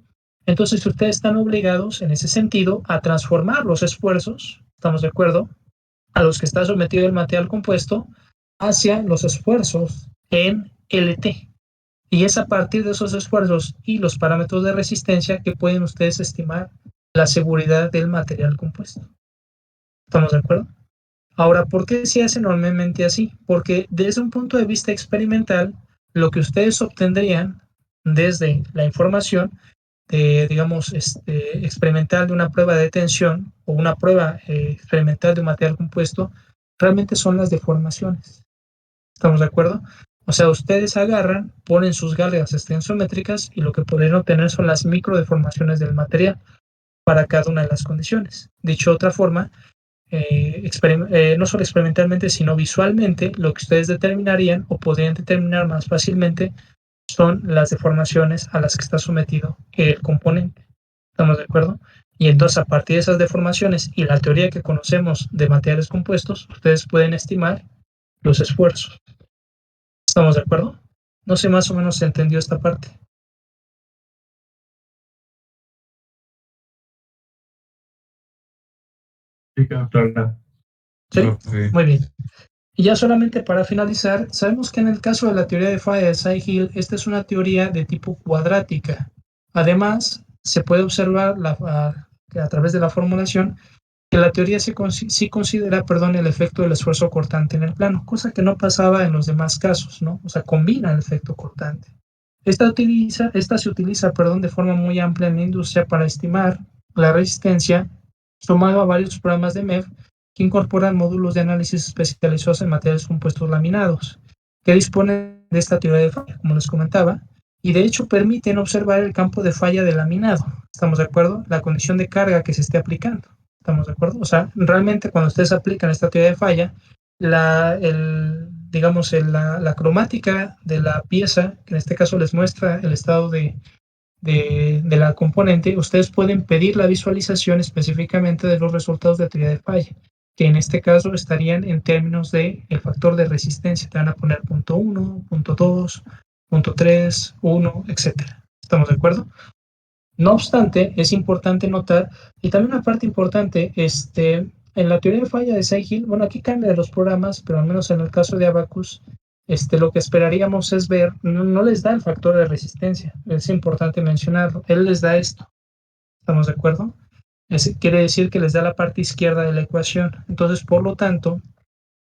Entonces ustedes están obligados en ese sentido a transformar los esfuerzos, ¿estamos de acuerdo?, a los que está sometido el material compuesto hacia los esfuerzos en LT. Y es a partir de esos esfuerzos y los parámetros de resistencia que pueden ustedes estimar la seguridad del material compuesto. ¿Estamos de acuerdo? Ahora, ¿por qué se hace normalmente así? Porque desde un punto de vista experimental, lo que ustedes obtendrían desde la información de, digamos, experimental de una prueba de tensión o una prueba experimental de un material compuesto, realmente son las deformaciones. ¿Estamos de acuerdo? O sea, ustedes agarran, ponen sus galgas extensométricas y lo que podrían obtener son las microdeformaciones del material para cada una de las condiciones. Dicho de otra forma, no solo experimentalmente, sino visualmente, lo que ustedes determinarían o podrían determinar más fácilmente son las deformaciones a las que está sometido el componente. ¿Estamos de acuerdo? Y entonces, a partir de esas deformaciones y la teoría que conocemos de materiales compuestos, ustedes pueden estimar los esfuerzos. ¿Estamos de acuerdo? No sé, más o menos se entendió esta parte. Sí, claro. ¿Sí? Profe. Muy bien. Y ya solamente para finalizar, sabemos que en el caso de la teoría de falla de Cy-Hill, esta es una teoría de tipo cuadrática. Además, se puede observar a través de la formulación que la teoría sí considera, el efecto del esfuerzo cortante en el plano, cosa que no pasaba en los demás casos, ¿no? O sea, combina el efecto cortante. Esta se utiliza, de forma muy amplia en la industria para estimar la resistencia, sumado a varios programas de MEF que incorporan módulos de análisis especializados en materiales compuestos laminados, que disponen de esta teoría de falla, como les comentaba, y de hecho permiten observar el campo de falla del laminado. ¿Estamos de acuerdo? La condición de carga que se esté aplicando. ¿Estamos de acuerdo? O sea, realmente cuando ustedes aplican esta teoría de falla, la cromática de la pieza, que en este caso les muestra el estado de la componente, ustedes pueden pedir la visualización específicamente de los resultados de teoría de falla, que en este caso estarían en términos de el factor de resistencia. Te van a poner punto 1, punto 2, punto 3, 1, etcétera. ¿Estamos de acuerdo? No obstante, es importante notar, y también una parte importante, en la teoría de falla de Cy-Hill, bueno, aquí cambia de los programas, pero al menos en el caso de Abaqus, lo que esperaríamos es ver, no les da el factor de resistencia, es importante mencionarlo, él les da esto, ¿estamos de acuerdo? Quiere decir que les da la parte izquierda de la ecuación, entonces, por lo tanto,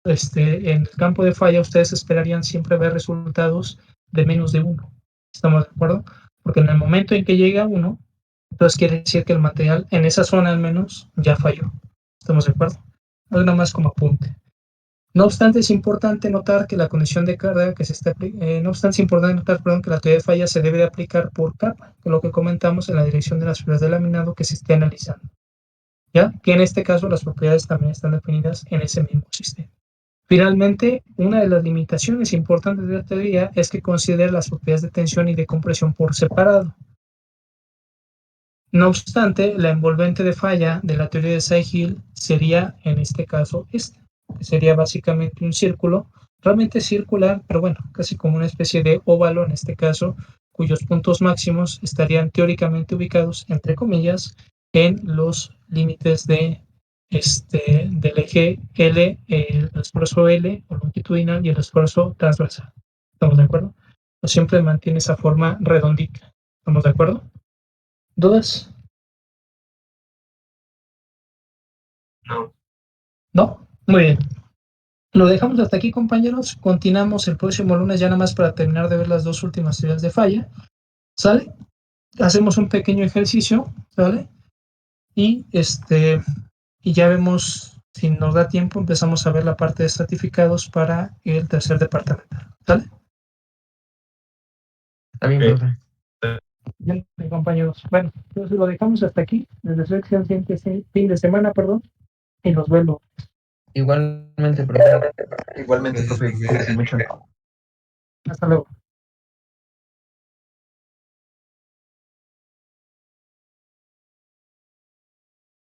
en el campo de falla, ustedes esperarían siempre ver resultados de menos de 1, ¿estamos de acuerdo? Porque en el momento en que llega 1, entonces quiere decir que el material, en esa zona al menos, ya falló. ¿Estamos de acuerdo? Nada más como apunte. No obstante, es importante notar que la condición de carga que se está no obstante, es importante notar, que la teoría de falla se debe de aplicar por capa, que es lo que comentamos en la dirección de las fibras de laminado que se esté analizando. ¿Ya? Que en este caso las propiedades también están definidas en ese mismo sistema. Finalmente, una de las limitaciones importantes de la teoría es que considera las propiedades de tensión y de compresión por separado. No obstante, la envolvente de falla de la teoría de Cy-Hill sería, en este caso, que sería básicamente un círculo, realmente circular, pero bueno, casi como una especie de óvalo en este caso, cuyos puntos máximos estarían teóricamente ubicados, entre comillas, en los límites del eje L, el esfuerzo L o longitudinal y el esfuerzo transversal. ¿Estamos de acuerdo? O siempre mantiene esa forma redondita. ¿Estamos de acuerdo? ¿Dudas? No. ¿No? Muy bien. Lo dejamos hasta aquí, compañeros. Continuamos el próximo lunes ya nada más para terminar de ver las dos últimas teorías de falla. ¿Sale? Hacemos un pequeño ejercicio, ¿sale? Y y ya vemos, si nos da tiempo, empezamos a ver la parte de estratificados para el tercer departamento. ¿Sale? Está bien, Ok. profe. Bien, compañeros. Bueno, entonces lo dejamos hasta aquí. Les deseo excelente fin de semana, y nos vemos. Igualmente, profe. Igualmente, profe, cuídense mucho. Hasta luego.